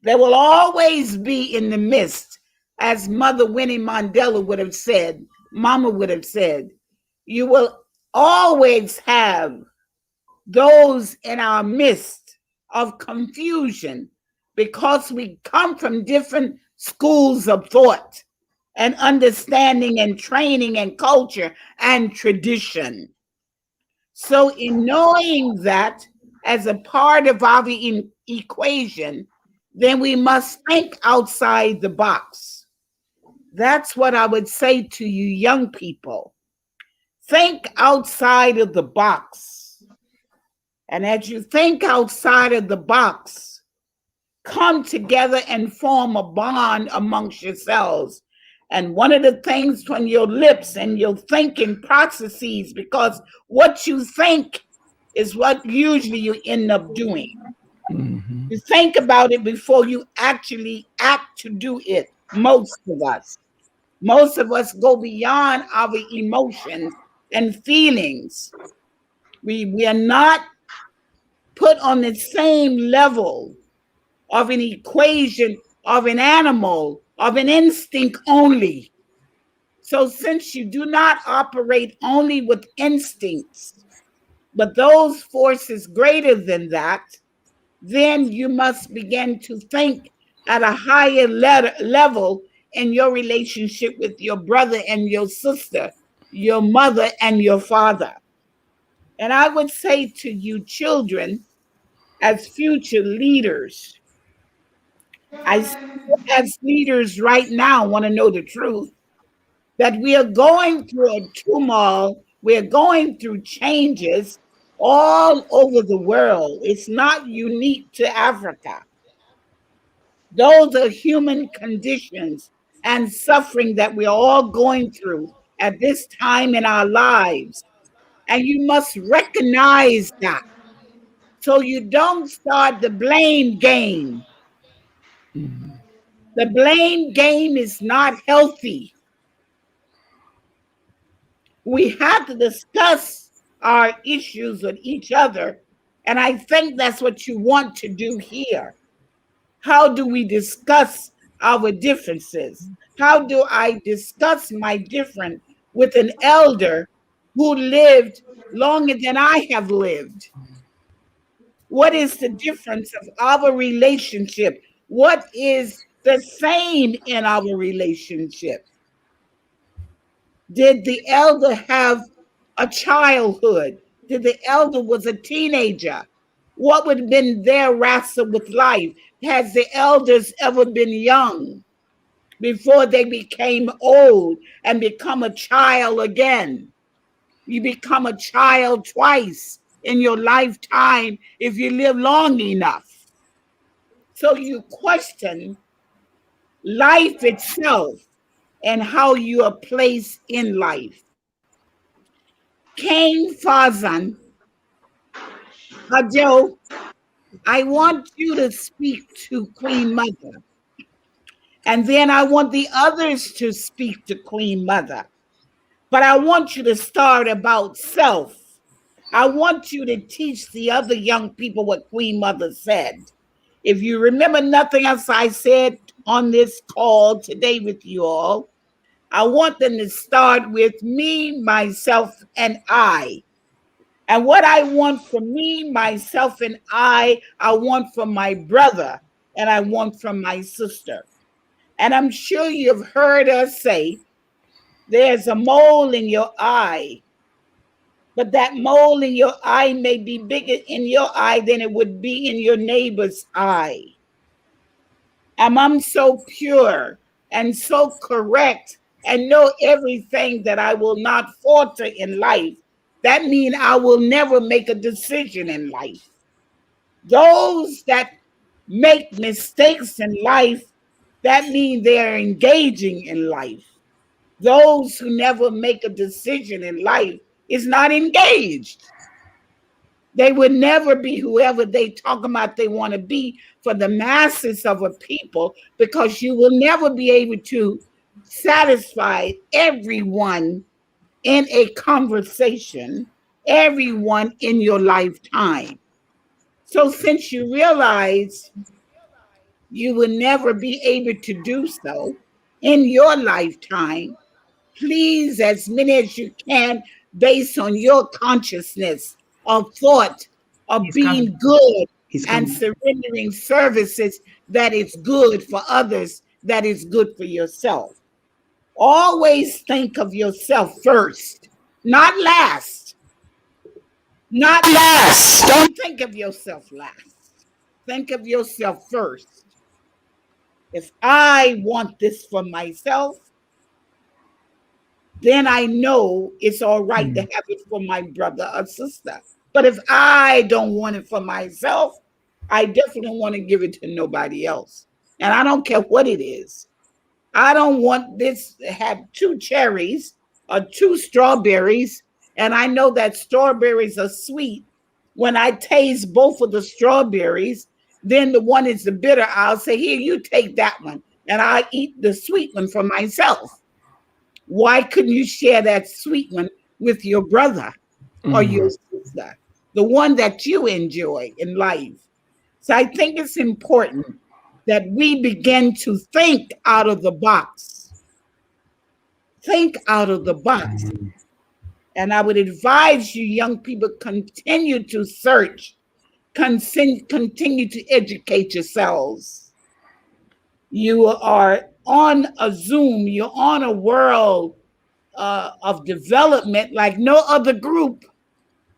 There will always be in the midst, as Mother Winnie Mandela would have said, Mama would have said, you will always have those in our midst of confusion because we come from different schools of thought and understanding and training and culture and tradition. So in knowing that as a part of our equation, then we must think outside the box. That's what I would say to you young people. Think outside of the box. And as you think outside of the box, come together and form a bond amongst yourselves. And one of the things from your lips and your thinking processes, because what you think is what usually you end up doing. You think about it before you actually act to do it. Most of us go beyond our emotions and feelings. We are not put on the same level of an equation of an animal, of an instinct only. So since you do not operate only with instincts, but those forces greater than that, then you must begin to think at a higher level in your relationship with your brother and your sister, your mother and your father. And I would say to you, children, as future leaders, I as leaders right now want to know the truth, that we are going through a turmoil, we're going through changes all over the world. It's not unique to Africa. Those are human conditions and suffering that we're all going through at this time in our lives. And you must recognize that so you don't start the blame game. The blame game is not healthy. We have to discuss our issues with each other. And I think that's what you want to do here. How do we discuss our differences? How do I discuss my difference with an elder who lived longer than I have lived? What is the difference of our relationship? What is The same in our relationship. Did the elder have a childhood? Did the elder was a teenager? What would have been their wrestle with life? Has the elders ever been young before they became old and become a child again? You become a child twice in your lifetime if you live long enough. So you question life itself and how you are placed in life. Cain Fazan, Joe, I want you to speak to Queen Mother. And then I want the others to speak to Queen Mother. But I want you to start about self. I want you to teach the other young people what Queen Mother said. If you remember nothing else I said on this call today with you all, I want them to start with me, myself, and I. And what I want from me, myself, and I want from my brother, and I want from my sister. And I'm sure you've heard us say, there's a mole in your eye, but that mole in your eye may be bigger in your eye than it would be in your neighbor's eye. And I'm so pure and so correct and know everything that I will not falter in life. That means I will never make a decision in life. Those that make mistakes in life, that means they're engaging in life. Those who never make a decision in life is not engaged. They would never be whoever they talk about they want to be for the masses of a people, because you will never be able to satisfy everyone in a conversation, everyone in your lifetime. So since you realize you will never be able to do so in your lifetime, please, as many as you can, based on your consciousness of thought of He's being coming. good He's and coming. surrendering services that is good for others, that is good for yourself. Always think of yourself first, not last. Not last. Don't think of yourself last. Think of yourself first. If I want this for myself, then I know it's all right to have it for my brother or sister. But if I don't want it for myself, I definitely want to give it to nobody else. And I don't care what it is. I don't want this to have 2 cherries or 2 strawberries. And I know that strawberries are sweet. When I taste both of the strawberries, then the one is the bitter, I'll say, here, you take that one. And I eat the sweet one for myself. Why couldn't you share that sweet one with your brother or your sister, the one that you enjoy in life? So I think it's important that we begin to think out of the box. Think out of the box. And I would advise you, young people, continue to search, continue to educate yourselves. You are on a Zoom, you're on a world of development like no other group.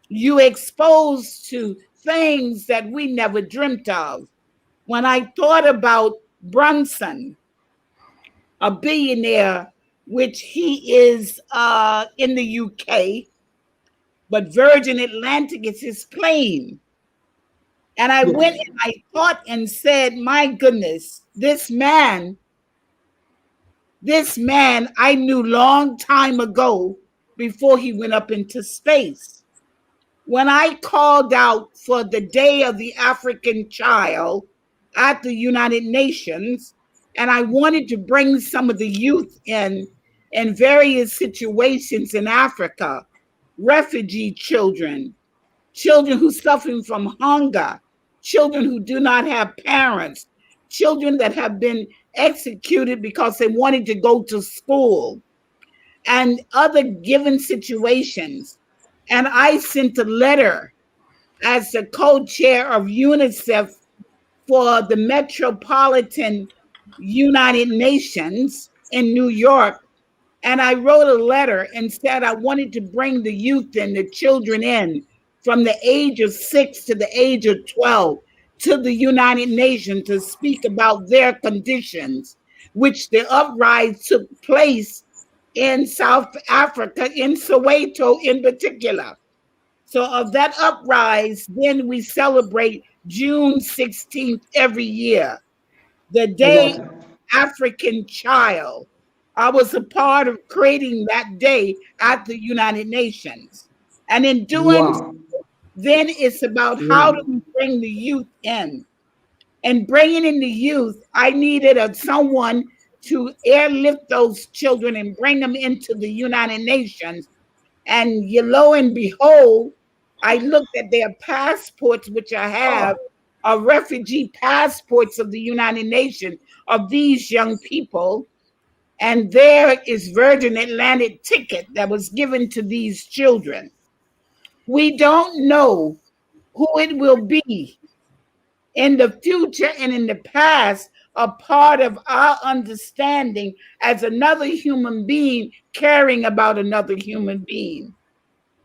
You exposed to things that we never dreamt of. When I thought about Brunson, a billionaire, which he is in the UK, but Virgin Atlantic is his plane. And I went and I thought and said, my goodness, this man I knew long time ago before he went up into space. When I called out for the Day of the African Child at the United Nations, and I wanted to bring some of the youth in various situations in Africa, refugee children, children who suffering from hunger, children who do not have parents, children that have been executed because they wanted to go to school, and other given situations. And I sent a letter as the co-chair of UNICEF for the metropolitan United Nations in New York, and I wrote a letter and said I wanted to bring the youth and the children in from the age of 6 to the age of 12 to the United Nations to speak about their conditions, which the uprising took place in South Africa, in Soweto in particular. So of that uprise, then we celebrate June 16th every year, the day Exactly. African child. I was a part of creating that day at the United Nations. And in doing, Wow. then it's about how do Yeah. we bring the youth in. And bringing in the youth, I needed someone to airlift those children and bring them into the United Nations. And lo and behold, I looked at their passports, which I have, Oh. are refugee passports of the United Nations of these young people. And there is Virgin Atlantic ticket that was given to these children. We don't know who it will be in the future and in the past, a part of our understanding as another human being caring about another human being.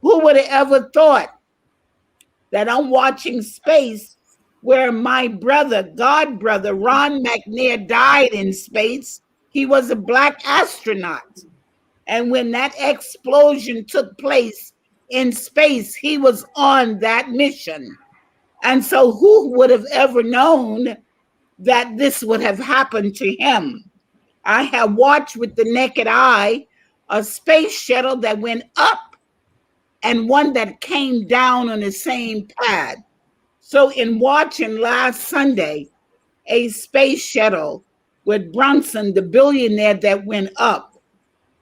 Who would have ever thought that I'm watching space where my brother, God brother, Ron McNair died in space? He was a black astronaut. And when that explosion took place in space, he was on that mission. And so, who would have ever known that this would have happened to him? I have watched with the naked eye a space shuttle that went up and one that came down on the same pad. So, in watching last Sunday, a space shuttle with Brunson, the billionaire, that went up,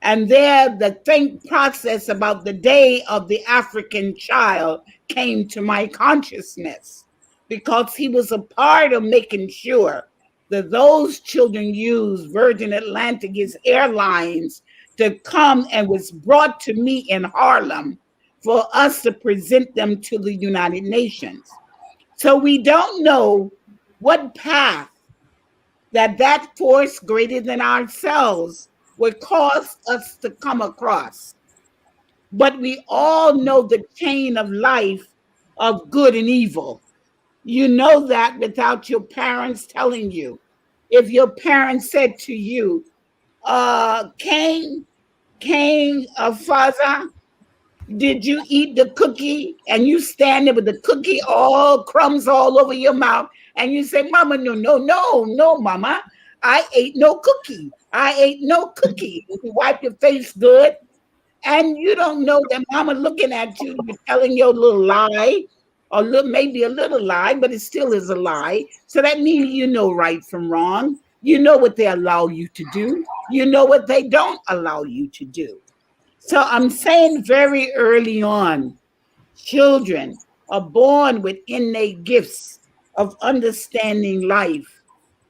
and there the think process about the day of the African child came to my consciousness because he was a part of making sure that those children used Virgin Atlantic as airlines to come and was brought to me in Harlem for us to present them to the United Nations. So we don't know what path that force greater than ourselves would cause us to come across. But we all know the chain of life of good and evil. You know that without your parents telling you. If your parents said to you, Father, did you eat the cookie? And you stand there with the cookie all crumbs all over your mouth. And you say, Mama, no, no, no, no, Mama. I ate no cookie. I ate no cookie. You wipe your face good. And you don't know that Mama looking at you, you're telling your little lie, or maybe a little lie, but it still is a lie. So that means you know right from wrong. You know what they allow you to do. You know what they don't allow you to do. So I'm saying very early on, children are born with innate gifts of understanding life.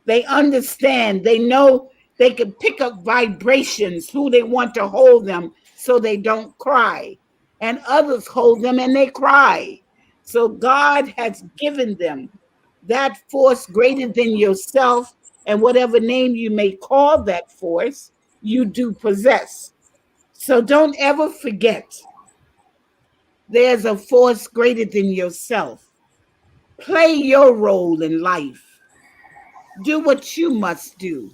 They understand, they know they can pick up vibrations, who they want to hold them so they don't cry. And others hold them and they cry. So God has given them that force greater than yourself, and whatever name you may call that force, you do possess. So don't ever forget there's a force greater than yourself. Play your role in life. Do what you must do.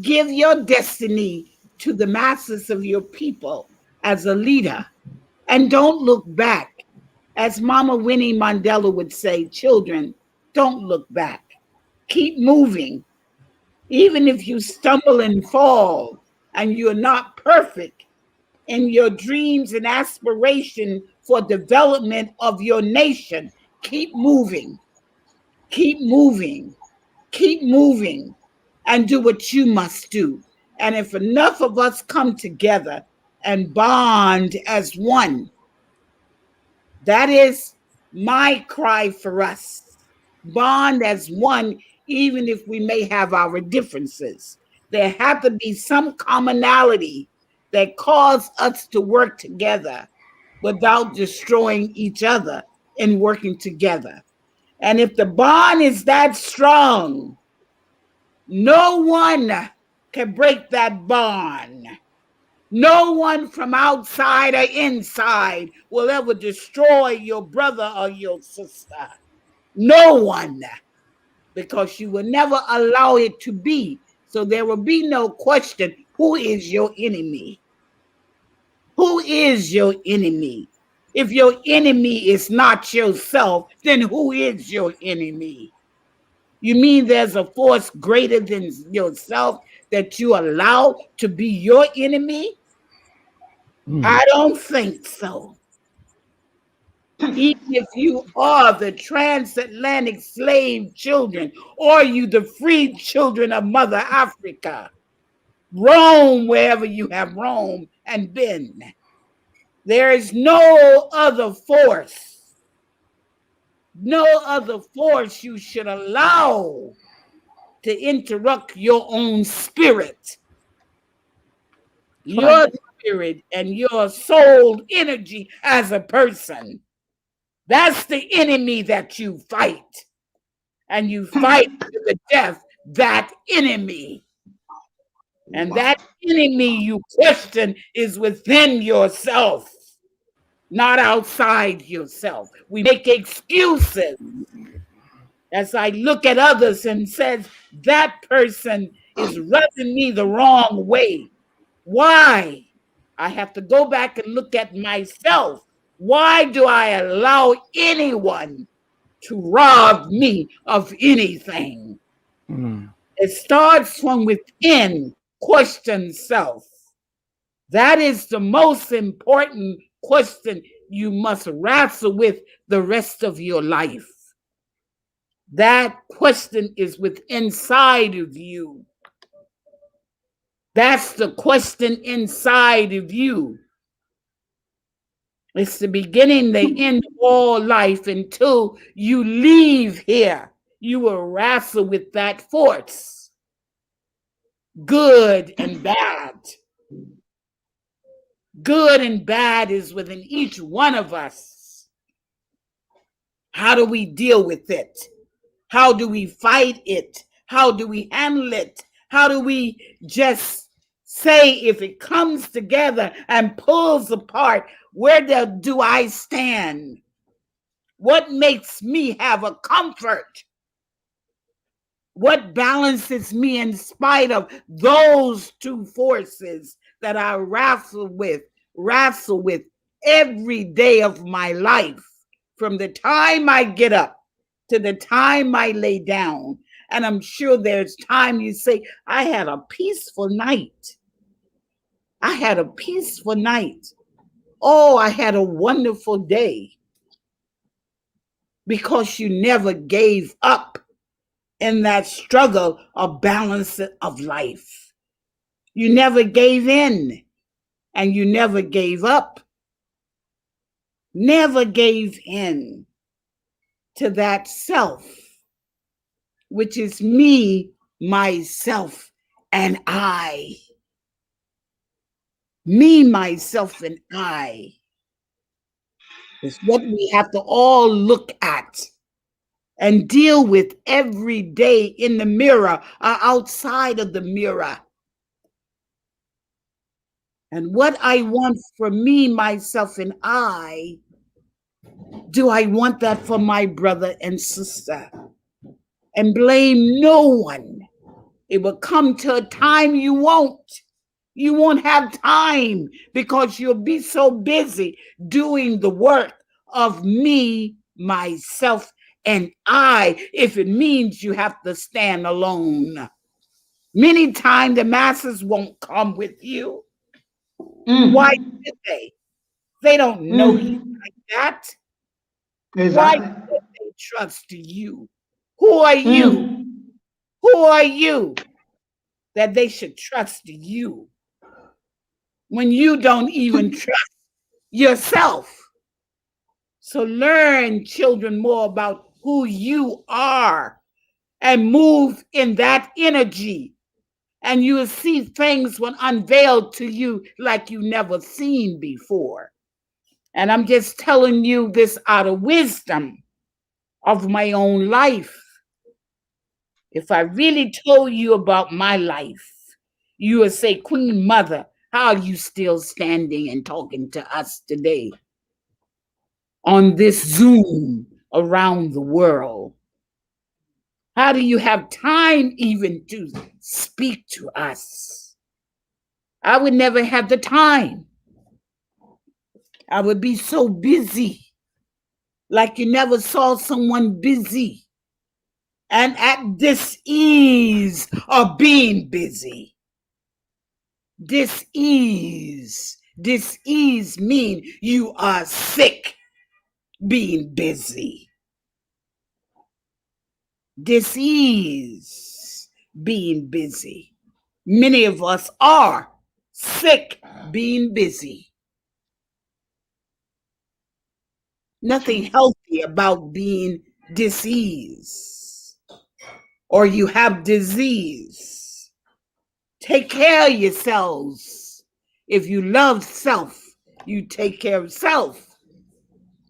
Give your destiny to the masses of your people as a leader. And don't look back. As Mama Winnie Mandela would say, children, don't look back. Keep moving. Even if you stumble and fall and you're not perfect, in your dreams and aspiration for development of your nation, keep moving, keep moving, keep moving, and do what you must do. And if enough of us come together and bond as one, that is my cry for us. Bond as one, even if we may have our differences. There have to be some commonality that cause us to work together without destroying each other and working together. And if the bond is that strong, No one can break that bond. No one from outside or inside will ever destroy your brother or your sister. No one, because you will never allow it to be. So there will be no question, who is your enemy? Who is your enemy? If your enemy is not yourself, then who is your enemy? You mean there's a force greater than yourself that you allow to be your enemy? I don't think so. Even if you are the transatlantic slave children, or you the freed children of Mother Africa, roam wherever you have roamed and been. There is no other force, you should allow to interrupt your own spirit, your spirit and your soul energy as a person. That's the enemy that you fight. And you fight to the death that enemy. And that enemy you question is within yourself, not outside yourself. We make excuses. As I look at others and says, that person is rubbing me the wrong way. Why? I have to go back and look at myself. Why do I allow anyone to rob me of anything? It starts from within. Question self. That is the most important question you must wrestle with the rest of your life. That question is within inside of you. That's the question inside of you. It's the beginning, the end of all life. Until you leave here, you will wrestle with that force. Good and bad. Good and bad is within each one of us. How do we deal with it? How do we fight it? How do we handle it? How do we just say, if it comes together and pulls apart, where do I stand? What makes me have a comfort? What balances me in spite of those two forces that I wrestle with every day of my life, from the time I get up to the time I lay down? And I'm sure there's time you say, I had a peaceful night. I had a peaceful night. Oh, I had a wonderful day. Because you never gave up in that struggle of balance of life. You never gave in, and you never gave up. Never gave in to that self, which is me, myself, and I. Me, myself, and I is what we have to all look at and deal with every day in the mirror or outside of the mirror. And what I want for me, myself, and I, do I want that for my brother and sister? And blame no one. It will come to a time you won't. You won't have time because you'll be so busy doing the work of me, myself, and I, if it means you have to stand alone. Many times the masses won't come with you. Why did they? They don't know you like that. Exactly. Why did they trust you? Who are you? Who are you that they should trust you when you don't even trust yourself? So learn, children, more about who you are and move in that energy. And you will see things will unveil to you like you never seen before. And I'm just telling you this out of wisdom of my own life. If I really told you about my life, you would say, Queen Mother, how are you still standing and talking to us today on this Zoom around the world? How do you have time even to speak to us? I would never have the time. I would be so busy, like you never saw someone busy and at this ease of being busy. Dis-ease mean you are sick being busy. Dis-ease being busy. Many of us are sick being busy. Nothing healthy about being disease, or you have disease. Take care of yourselves. If you love self, you take care of self.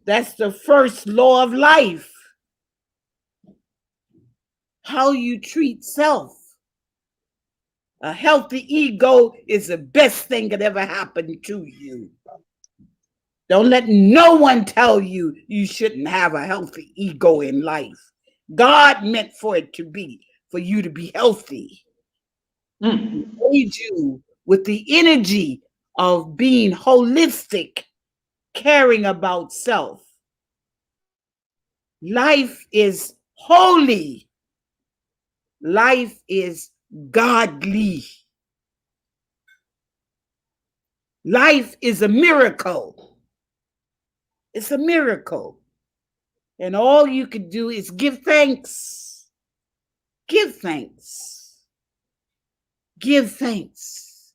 That's the first law of life. How you treat self. A healthy ego is the best thing that ever happened to you. Don't let no one tell you you shouldn't have a healthy ego in life. God meant for it to be, for you to be healthy. He made you with the energy of being holistic, caring about self. Life is holy. Life is godly. Life is a miracle. It's a miracle. And all you could do is give thanks. Give thanks. Give thanks.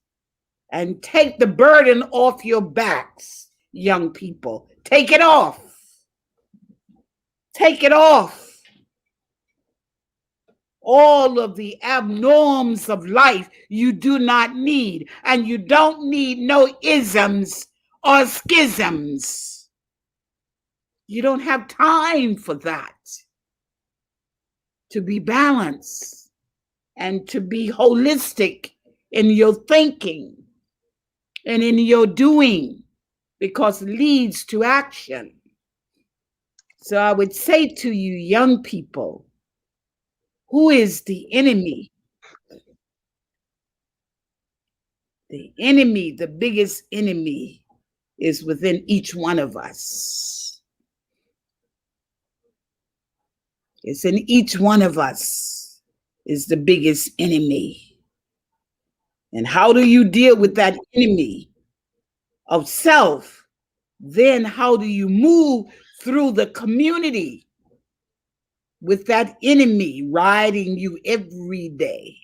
And take the burden off your backs, young people. Take it off. Take it off. All of the abnorms of life you do not need. And you don't need no isms or schisms. You don't have time for that. To be balanced and to be holistic in your thinking and in your doing, because it leads to action. So I would say to you, young people, who is the enemy? The enemy, the biggest enemy, is within each one of us. It's in each one of us is the biggest enemy. And how do you deal with that enemy of self? Then how do you move through the community with that enemy riding you every day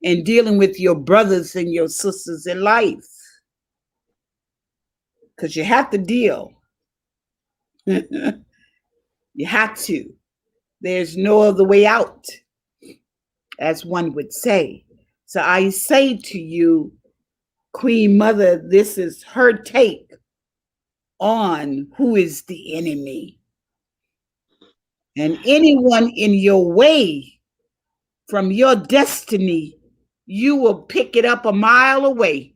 and dealing with your brothers and your sisters in life? Because you have to deal. You have to. There's no other way out, as one would say. So I say to you, Queen Mother, this is her take on who is the enemy. And anyone in your way from your destiny, you will pick it up a mile away.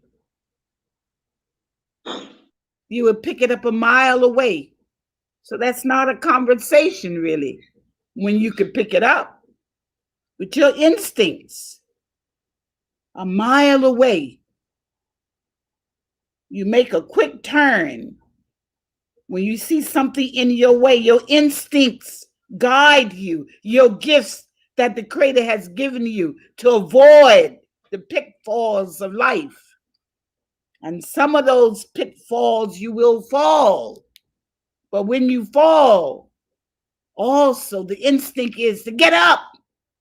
You will pick it up a mile away. So that's not a conversation, really, when you can pick it up with your instincts. A mile away. You make a quick turn. When you see something in your way, your instincts guide you, your gifts that the Creator has given you to avoid the pitfalls of life. And some of those pitfalls you will fall. But when you fall, also the instinct is to get up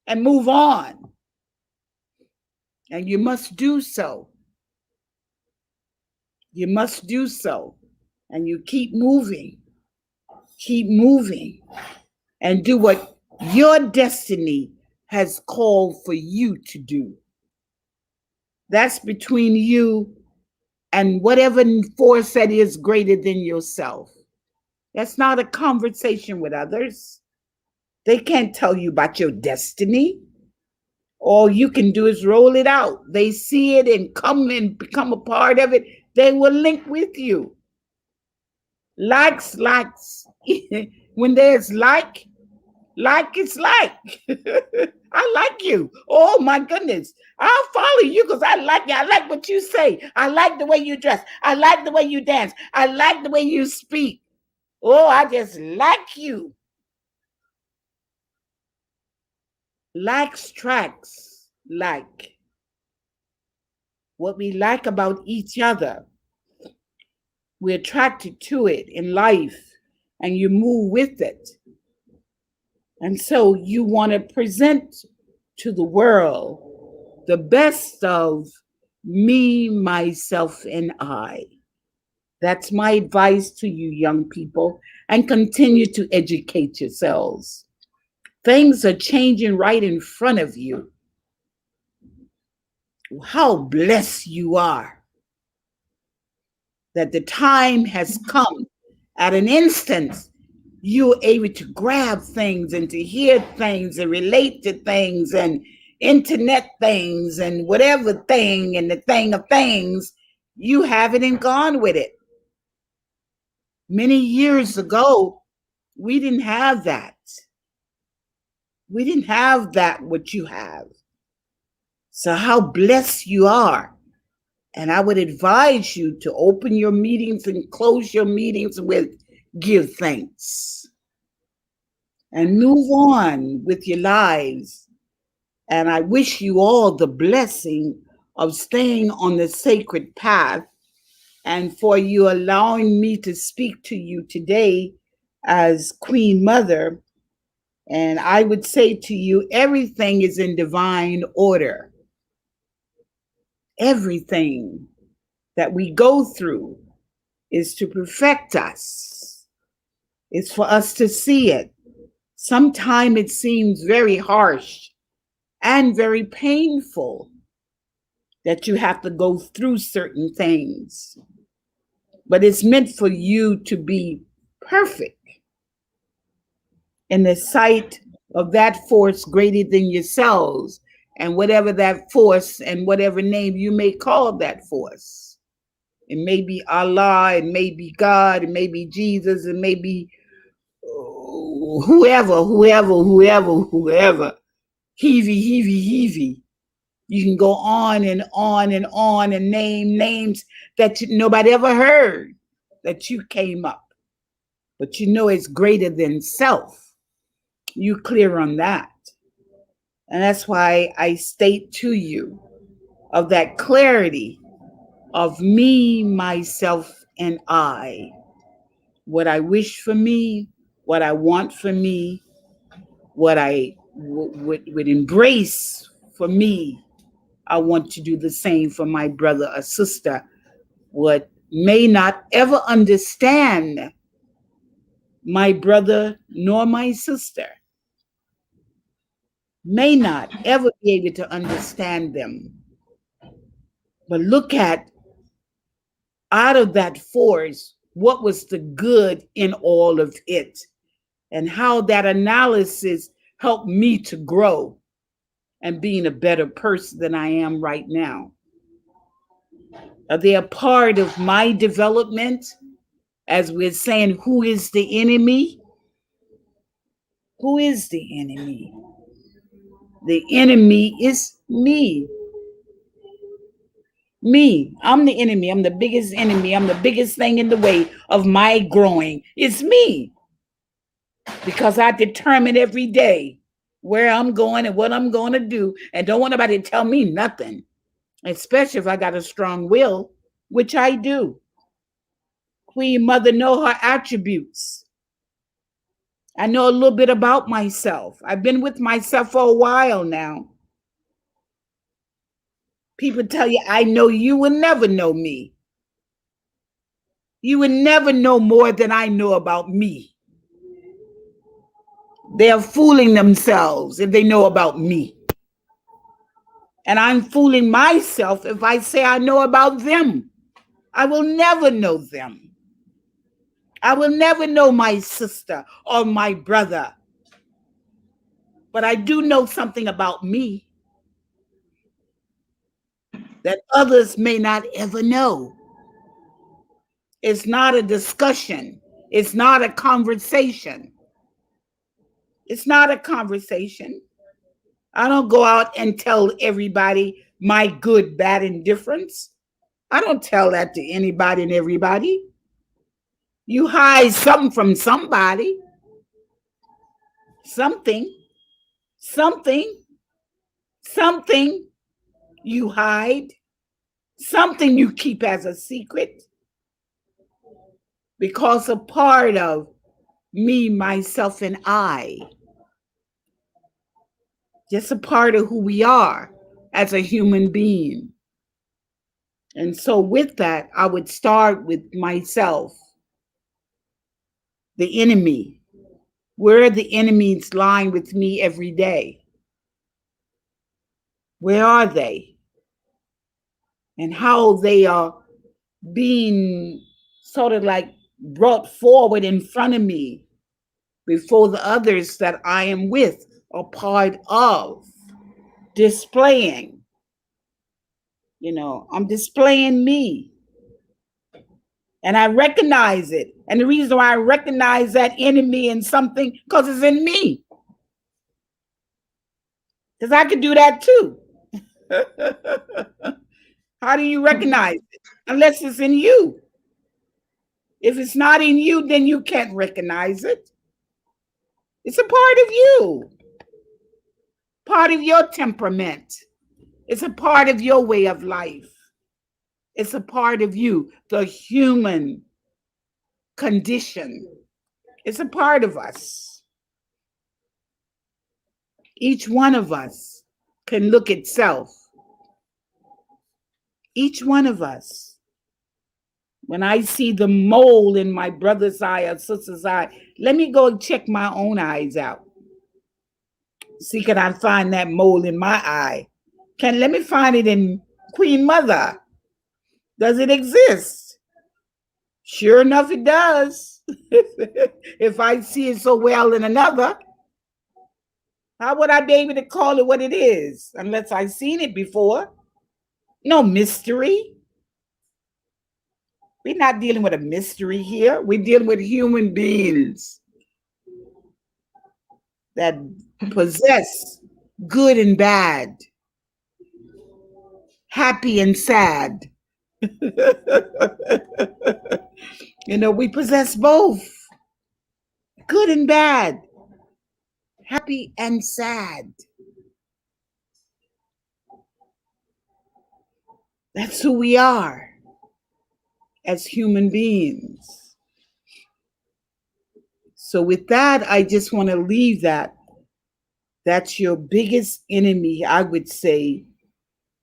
and move on. And you must do so. You must do so. And you keep moving, and do what your destiny has called for you to do. That's between you and whatever force that is greater than yourself. That's not a conversation with others. They can't tell you about your destiny. All you can do is roll it out. They see it and come and become a part of it. They will link with you. Likes. When there's like it's like. I like you. Oh my goodness. I'll follow you because I like you. I like what you say. I like the way you dress. I like the way you dance. I like the way you speak. Oh, I just like you. Likes tracks like. What we like about each other, we're attracted to it in life and you move with it. And so you want to present to the world the best of me, myself, and I. That's my advice to you, young people, and continue to educate yourselves. Things are changing right in front of you. How blessed you are that the time has come at an instant. You're able to grab things and to hear things and relate to things and internet things and whatever thing and the thing of things. You have it and gone with it. Many years ago, we didn't have that. We didn't have that what you have. So how blessed you are. And I would advise you to open your meetings and close your meetings with give thanks and move on with your lives. And I wish you all the blessing of staying on the sacred path and for you allowing me to speak to you today as Queen Mother. And I would say to you, everything is in divine order. Everything that we go through is to perfect us. It's for us to see it. Sometimes it seems very harsh and very painful that you have to go through certain things. But it's meant for you to be perfect in the sight of that force greater than yourselves, and whatever that force and whatever name you may call that force. It may be Allah, it may be God, it may be Jesus, it may be whoever. Heavy. You can go on and on and on and name names that nobody ever heard that you came up. But you know it's greater than self. You clear on that. And that's why I state to you of that clarity of me, myself, and I. What I wish for me, what I want for me, what I would embrace for me. I want to do the same for my brother or sister. What may not ever understand my brother nor my sister, may not ever be able to understand them. But look at, out of that force, what was the good in all of it, and how that analysis helped me to grow and being a better person than I am right now. Are they a part of my development? As we're saying, who is the enemy? Who is the enemy? The enemy is me. Me. I'm the enemy. I'm the biggest enemy. I'm the biggest thing in the way of my growing. It's me. Because I determine every day where I'm going and what I'm going to do, and don't want nobody to tell me nothing, especially if I got a strong will, which I do. Queen Mother know her attributes. I know a little bit about myself. I've been with myself for a while now. People tell you, I know you will never know me. You will never know more than I know about me. They're fooling themselves if they know about me. And I'm fooling myself if I say I know about them. I will never know them. I will never know my sister or my brother. But I do know something about me that others may not ever know. It's not a discussion. It's not a conversation. It's not a conversation. I don't go out and tell everybody my good, bad, and difference. I don't tell that to anybody and everybody. You hide something from somebody, something, something, something you hide, something you keep as a secret because a part of me, myself, and I, just a part of who we are as a human being. And so, with that, I would start with myself, the enemy. Where are the enemies lying with me every day? Where are they? And how they are being sort of like brought forward in front of me before the others that I am with are part of displaying. I'm displaying me. And I recognize it. And the reason why I recognize that enemy in something, because it's in me. Because I could do that too. How do you recognize it? Unless it's in you. If it's not in you, then you can't recognize it. It's a part of you, part of your temperament. It's a part of your way of life. It's a part of you, the human condition. It's a part of us. Each one of us can look at self. Each one of us. When I see the mole in my brother's eye or sister's eye, let me go and check my own eyes out. See, can I find that mole in my eye? Let me find it in Queen Mother. Does it exist? Sure enough, it does. If I see it so well in another, how would I be able to call it what it is unless I've seen it before? No mystery. We're not dealing with a mystery here. We're dealing with human beings that possess good and bad, happy and sad. We possess both, good and bad, happy and sad. That's who we are as human beings. So with that, I just want to leave that. That's your biggest enemy, I would say,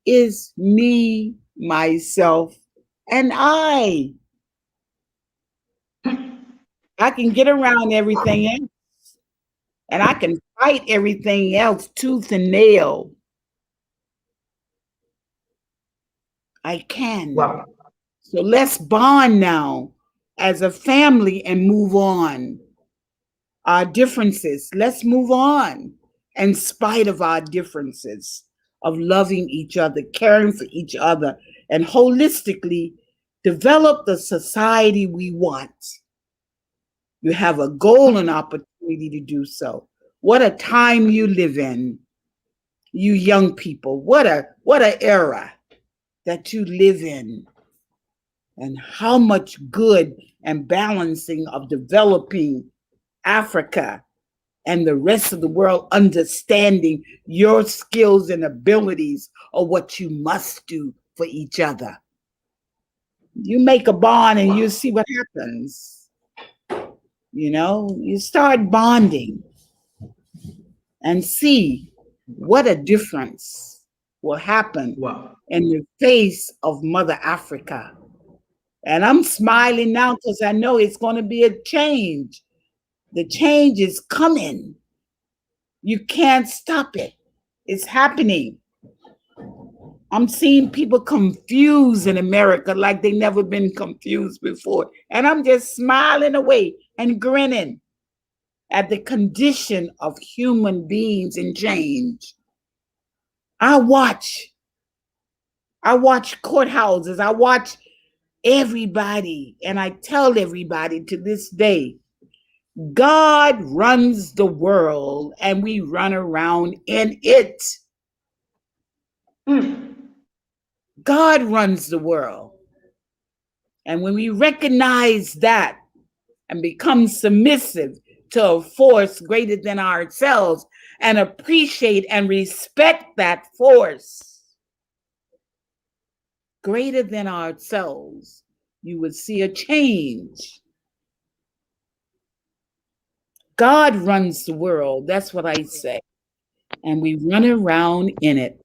is me, myself, and I. I can get around everything else, and I can fight everything else tooth and nail. I can. Wow. So let's bond now as a family and move on. Our differences, let's move on in spite of our differences, of loving each other, caring for each other, and holistically develop the society we want. You have a goal and opportunity to do so. What a time you live in, you young people. What a era that you live in. And how much good and balancing of developing Africa and the rest of the world understanding your skills and abilities or what you must do for each other. You make a bond and you see what happens. You start bonding and see what a difference will happen in the face of Mother Africa. And I'm smiling now because I know it's going to be a change. The change is coming. You can't stop it. It's happening. I'm seeing people confused in America like they've never been confused before. And I'm just smiling away and grinning at the condition of human beings in change. I watch courthouses, I watch everybody, and I tell everybody to this day, God runs the world and we run around in it. God runs the world. And when we recognize that and become submissive to a force greater than ourselves and appreciate and respect that force greater than ourselves, you would see a change. God runs the world. That's what I say. And we run around in it.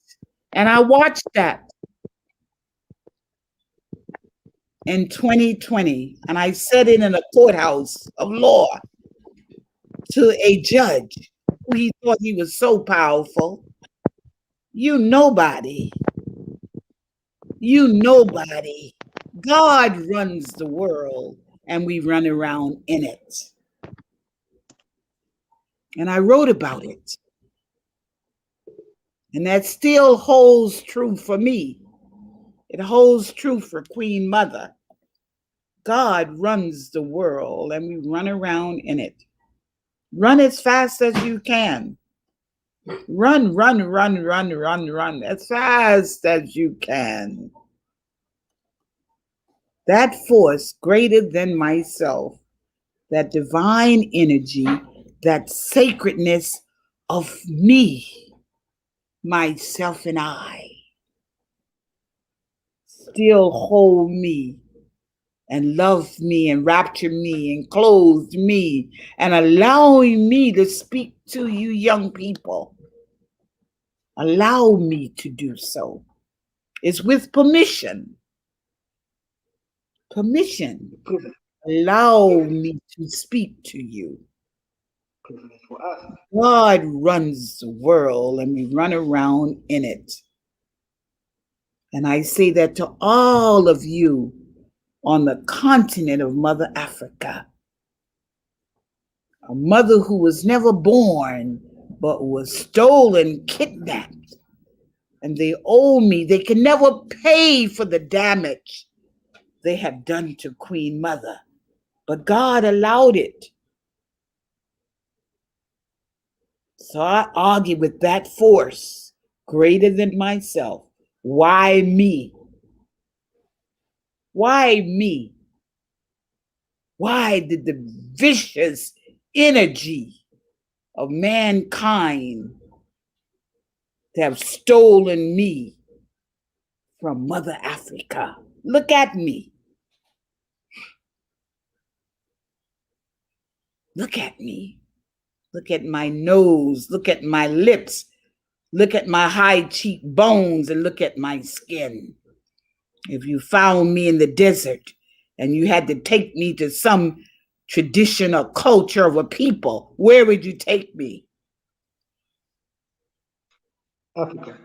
And I watched that in 2020. And I said it in a courthouse of law to a judge who he thought he was so powerful. You nobody. You nobody. God runs the world and we run around in it. And I wrote about it. And that still holds true for me. It holds true for Queen Mother. God runs the world and we run around in it. Run as fast as you can. Run as fast as you can. That force greater than myself, that divine energy, that sacredness of me, myself, and I, still hold me and love me and rapture me and clothe me and allowing me to speak to you young people. Allow me to do so. It's with permission. Permission. Allow me to speak to you. God runs the world and we run around in it. And I say that to all of you on the continent of Mother Africa. A mother who was never born, but was stolen, kidnapped. And they owe me. They can never pay for the damage they have done to Queen Mother. But God allowed it. So I argue with that force greater than myself. Why me? Why me? Why did the vicious energy of mankind have stolen me from Mother Africa? Look at me. Look at me. Look at my nose. Look at my lips. Look at my high cheekbones and look at my skin. If you found me in the desert and you had to take me to some tradition or culture of a people, where would you take me? Africa.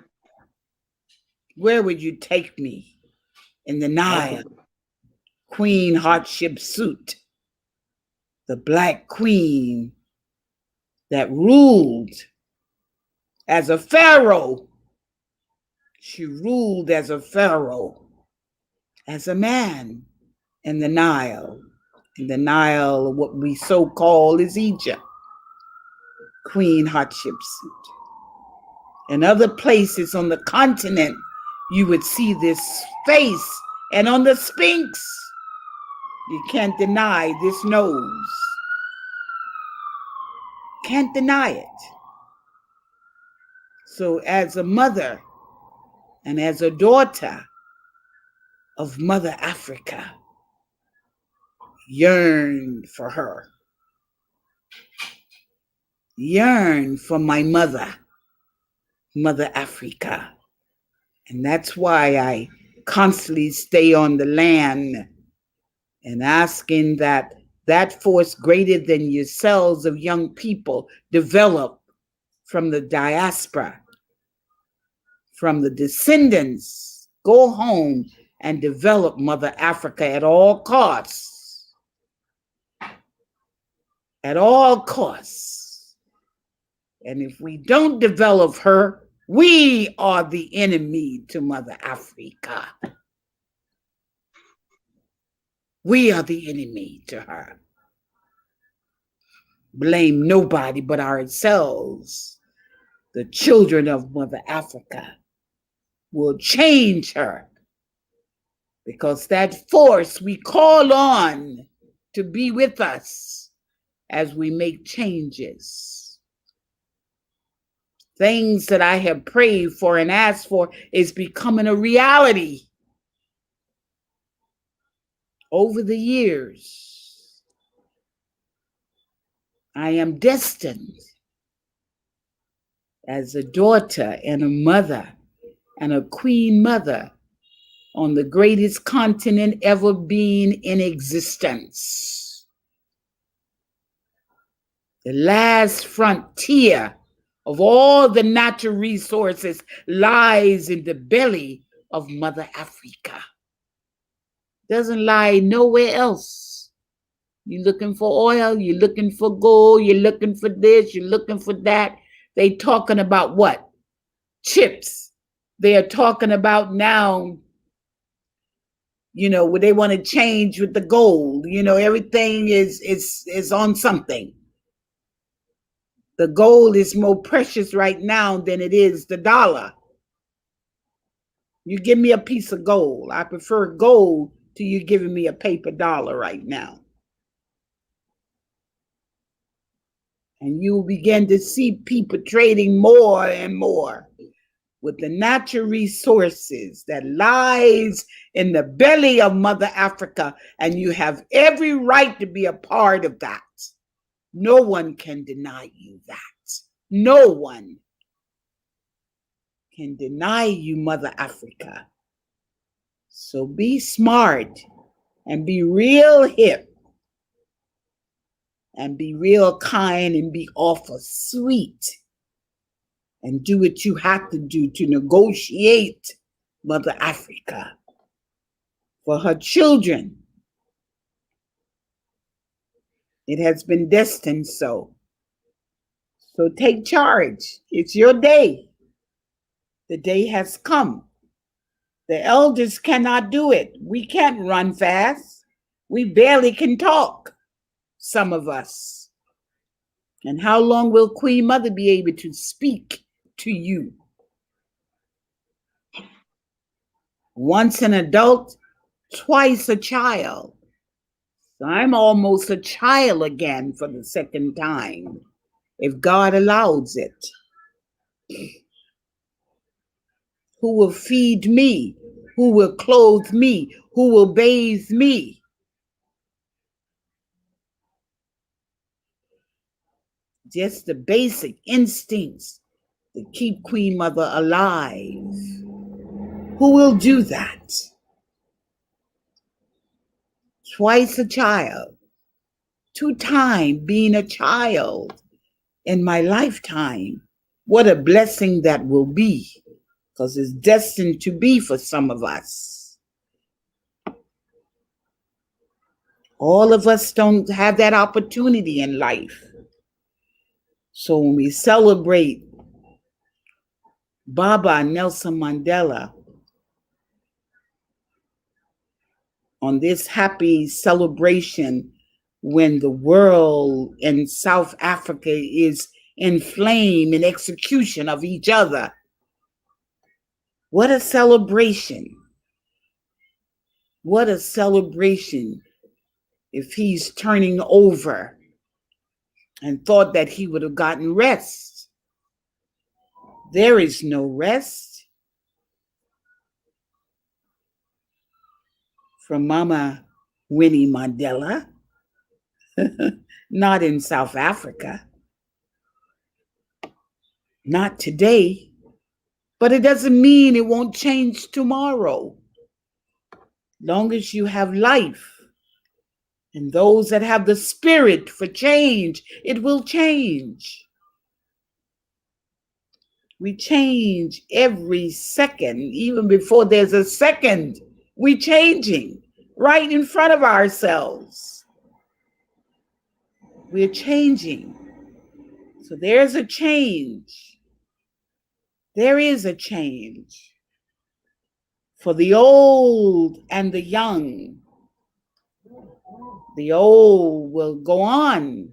Where would you take me? In the Nile, Queen Hatshepsut, the Black Queen that ruled as a pharaoh. She ruled as a pharaoh, as a man in the Nile. In the Nile, what we so call is Egypt. Queen Hatshepsut. In other places on the continent, you would see this face. And on the Sphinx, you can't deny this nose. Can't deny it. So as a mother and as a daughter of Mother Africa, yearn for her. Yearn for my mother, Mother Africa. And that's why I constantly stay on the land and asking that that force greater than yourselves of young people develop from the diaspora, from the descendants. Go home and develop Mother Africa at all costs. at all costs. And if we don't develop her, we are the enemy to Mother Africa. We are the enemy to her. Blame nobody but ourselves. The children of Mother Africa will change her, because that force we call on to be with us as we make changes. Things that I have prayed for and asked for is becoming a reality over the years. I am destined as a daughter and a mother and a queen mother on the greatest continent ever being in existence. The last frontier of all the natural resources lies in the belly of Mother Africa. Doesn't lie nowhere else. You're looking for oil, you're looking for gold, you're looking for this, you're looking for that. They talking about what? Chips. They are talking about now, what they want to change with the gold. Everything is on something. The gold is more precious right now than it is the dollar. You give me a piece of gold. I prefer gold to you giving me a paper dollar right now. And you will begin to see people trading more and more with the natural resources that lies in the belly of Mother Africa. And you have every right to be a part of that. No one can deny you that. No one can deny you, Mother Africa. So be smart and be real hip and be real kind and be awful sweet and do what you have to do to negotiate Mother Africa for her children. It has been destined so. So take charge. It's your day. The day has come. The elders cannot do it. We can't run fast. We barely can talk, some of us. And how long will Queen Mother be able to speak to you? Once an adult, twice a child. So I'm almost a child again for the second time, if God allows it. Who will feed me? Who will clothe me? Who will bathe me? Just the basic instincts to keep Queen Mother alive. Who will do that? Twice a child. 2 times being a child in my lifetime. What a blessing that will be, because it's destined to be for some of us. All of us don't have that opportunity in life. So when we celebrate Baba Nelson Mandela on this happy celebration when the world in South Africa is in flame in execution of each other, what a celebration. What a celebration if he's turning over and thought that he would have gotten rest. There is no rest from Mama Winnie Mandela, not in South Africa, not today, but it doesn't mean it won't change tomorrow. Long as you have life and those that have the spirit for change, it will change. We change every second, even before there's a second, we're changing right in front of ourselves. We're changing. So there's a change. There is a change for the old and the young. The old will go on,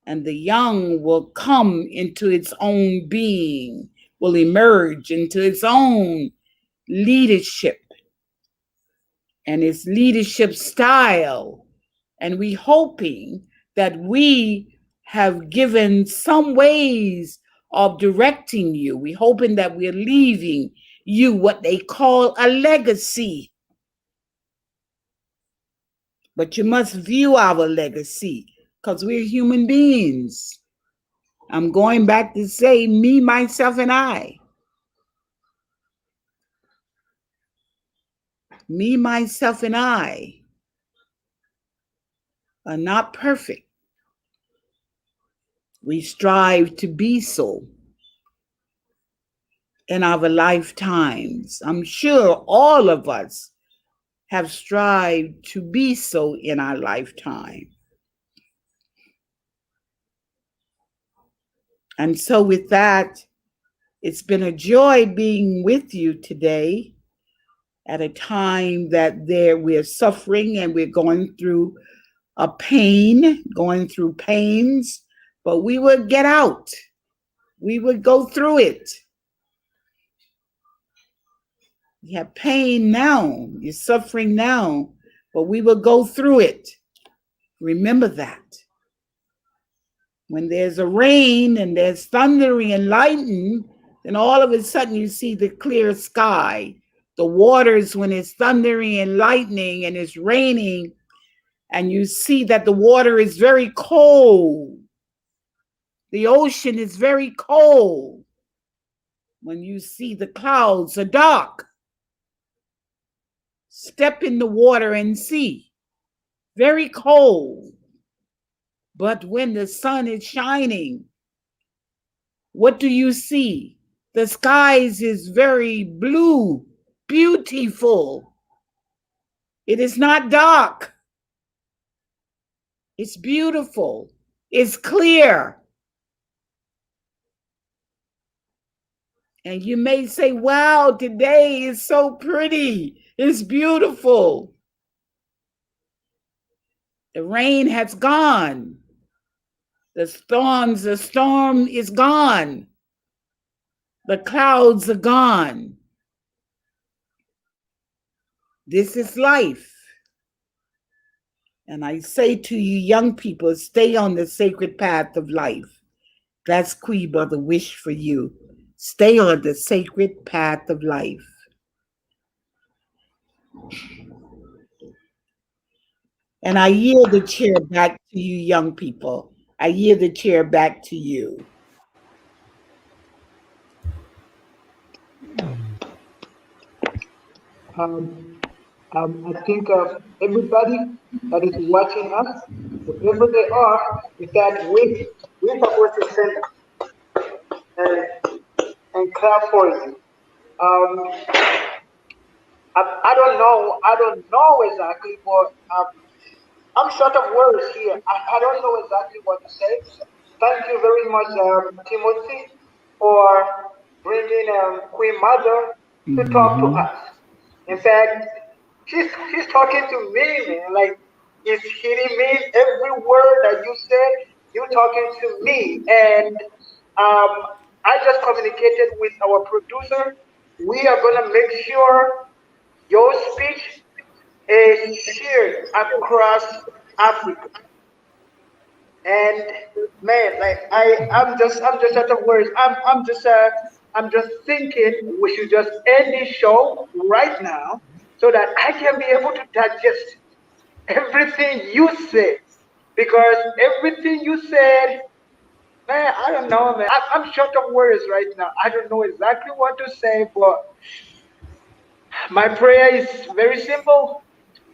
and the young will come into its own being, will emerge into its own leadership and its leadership style. And we hoping that we have given some ways of directing you. We hoping that we're leaving you what they call a legacy. But you must view our legacy because we're human beings. I'm going back to say me, myself, and I. Me, myself, and I are not perfect. We strive to be so in our lifetimes. I'm sure all of us have strived to be so in our lifetime. And so, with that, it's been a joy being with you today at a time that we're suffering and we're going through a pain, going through pains, but we would get out. We would go through it. You have pain now, you're suffering now, but we will go through it. Remember that. When there's a rain and there's thundering and lightning, then all of a sudden you see the clear sky. The waters, when it's thundering and lightning and it's raining, and you see that the water is very cold. The ocean is very cold. When you see the clouds are dark, step in the water and see. Very cold. But when the sun is shining, what do you see? The skies is very blue, beautiful. It is not dark. It's beautiful. It's clear. And you may say, wow, today is so pretty. It's beautiful. The rain has gone. The storm is gone. The clouds are gone. This is life. And I say to you, young people, stay on the sacred path of life. That's Queen Mother wish for you. Stay on the sacred path of life. And I yield the chair back to you, young people. I yield the chair back to you. Um, I think of everybody that is watching us, wherever they are, is that we're supposed to send and, and clap for you. Um, I don't know exactly, but I'm short of words here. I don't know exactly what to say. Thank you very much, Timothy, for bringing Queen Mother to talk to us. In fact, she's talking to me, man. Like, it's hitting me every word that you said. You're talking to me, and I just communicated with our producer. We are gonna make sure your speech is shared across Africa. And man, like I'm just out of words. I'm just thinking we should just end this show right now so that I can be able to digest everything you said. Because everything you said, man, I don't know, man. I'm short of words right now. I don't know exactly what to say, but my prayer is very simple.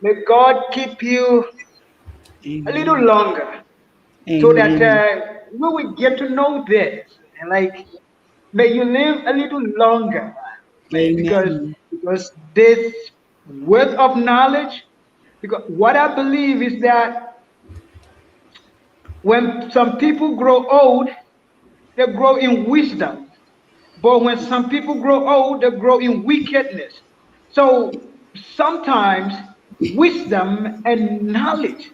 May God keep you a little Amen. longer so that Amen. we will get to know this. And like, may you live a little longer, man, Amen. because this wealth of knowledge, because what I believe is that When some people grow old, they grow in wisdom. But when some people grow old, they grow in wickedness. So sometimes wisdom and knowledge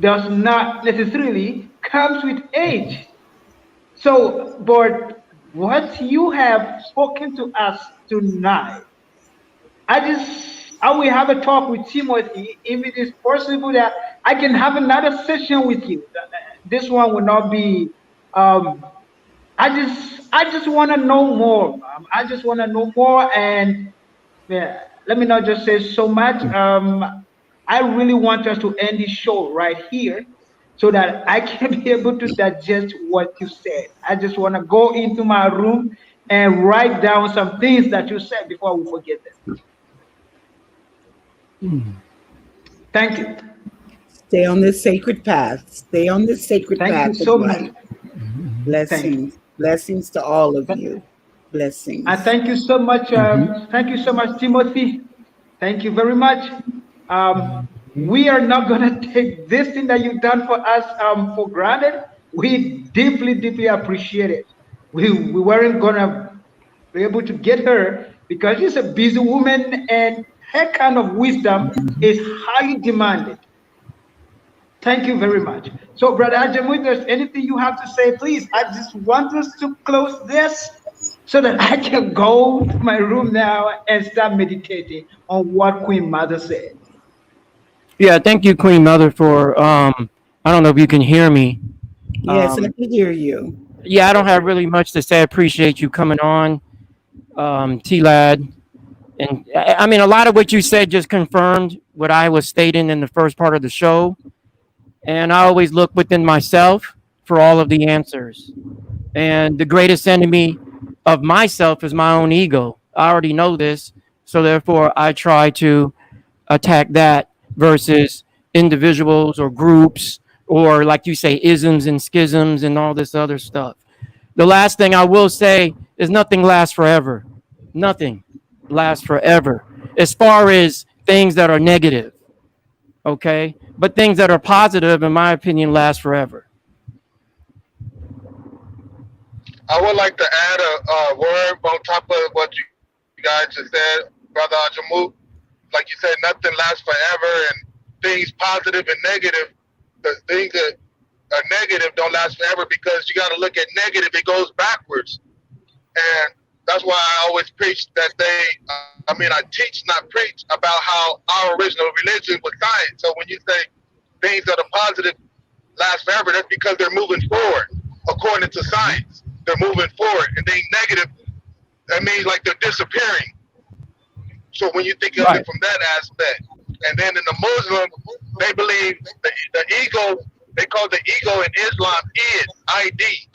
does not necessarily comes with age. So, but what you have spoken to us tonight, I will have a talk with Timothy if it is possible that I can have another session with you. This one will not be um I just want to know more. I just want to know more, and yeah, let me not just say so much. I really want us to end this show right here so that I can be able to digest what you said. I just want to go into my room and write down some things that you said before we forget them. Thank you. Stay on this sacred path. Stay on this sacred Thank you path of so much. life. Thank you. Blessings. Blessings to all of you. I Blessings. thank you so much. Thank you so much, Timothy. Thank you very much. We are not going to take this thing that you've done for us for granted. We deeply, deeply appreciate it. We weren't going to be able to get her because she's a busy woman and her kind of wisdom is highly demanded. Thank you very much. So, Brother Ajamu, if there's anything you have to say, please. I just want us to close this so that I can go to my room now and start meditating on what Queen Mother said. Yeah, thank you, Queen Mother, for I don't know if you can hear me. Yes, I Um, can hear you. yeah, I don't have really much to say. I appreciate you coming on, TLAD. And I mean, a lot of what you said just confirmed what I was stating in the first part of the show. And I always look within myself for all of the answers. And the greatest enemy of myself is my own ego. I already know this. So therefore, I try to attack that versus individuals or groups or, like you say, isms and schisms and all this other stuff. The last thing I will say is nothing lasts forever. Nothing lasts forever. As far as things that are negative, okay? But things that are positive, in my opinion, last forever. I would like to add a word on top of what you guys just said, Brother Ajamu. Like you said, nothing lasts forever, and things positive and negative, the things that are negative don't last forever because you got to look at negative, it goes backwards. And that's why I always preach that I teach, not preach, about how our original religion was science. So when you say things that are positive last forever, that's because they're moving forward according to science. They're moving forward, and they negative, that means like they're disappearing. So when you think of it Right. from that aspect, and then in the Muslim, they believe the ego, they call the ego in Islam ID.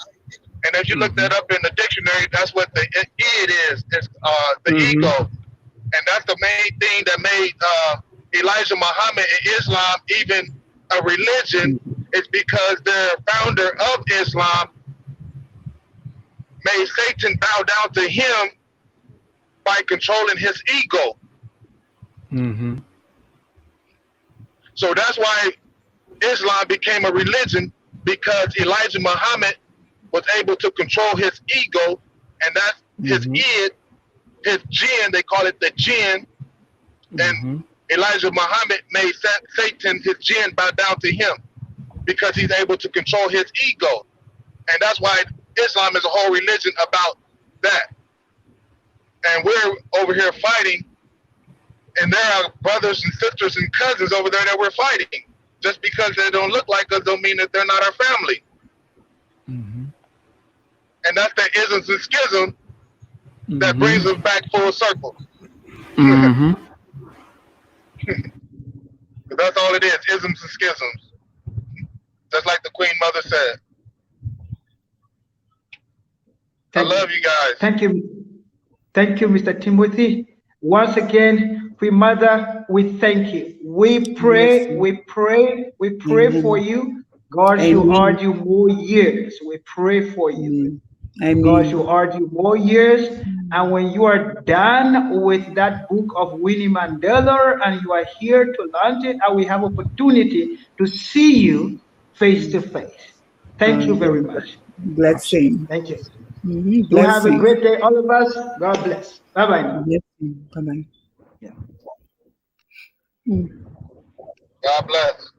And if you look that up in the dictionary, that's what the id is. It's the ego, and that's the main thing that made Elijah Muhammad in Islam even a religion. Is because the founder of Islam made Satan bow down to him by controlling his ego. Mm-hmm. So that's why Islam became a religion, because Elijah Muhammad was able to control his ego, and that's his id, his jinn, they call it the jinn, and Elijah Muhammad made Satan, his jinn, bow down to him because he's able to control his ego. And that's why Islam is a whole religion about that. And we're over here fighting, and there are brothers and sisters and cousins over there that we're fighting. Just because they don't look like us don't mean that they're not our family. And that's the isms and schism that brings us back full circle. That's all it is, isms and schisms. Just like the Queen Mother said. I love you guys. Thank you. Thank you, Mr. Timothy. Once again, Queen Mother, we thank you. We pray, we pray, we pray for you. God should Amen. add you more years. We pray for you. God Amen. should add you more years. And when you are done with that book of Winnie Mandela and you are here to launch it, and we have opportunity to see you face to face. Thank you very much. Blessing. Thank you. Do have a Blessing. great day, all of us. God bless. Bye bye now. Blessing. Bye-bye. Yeah. God bless.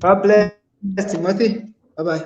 God bless, Timothy. Bye bye.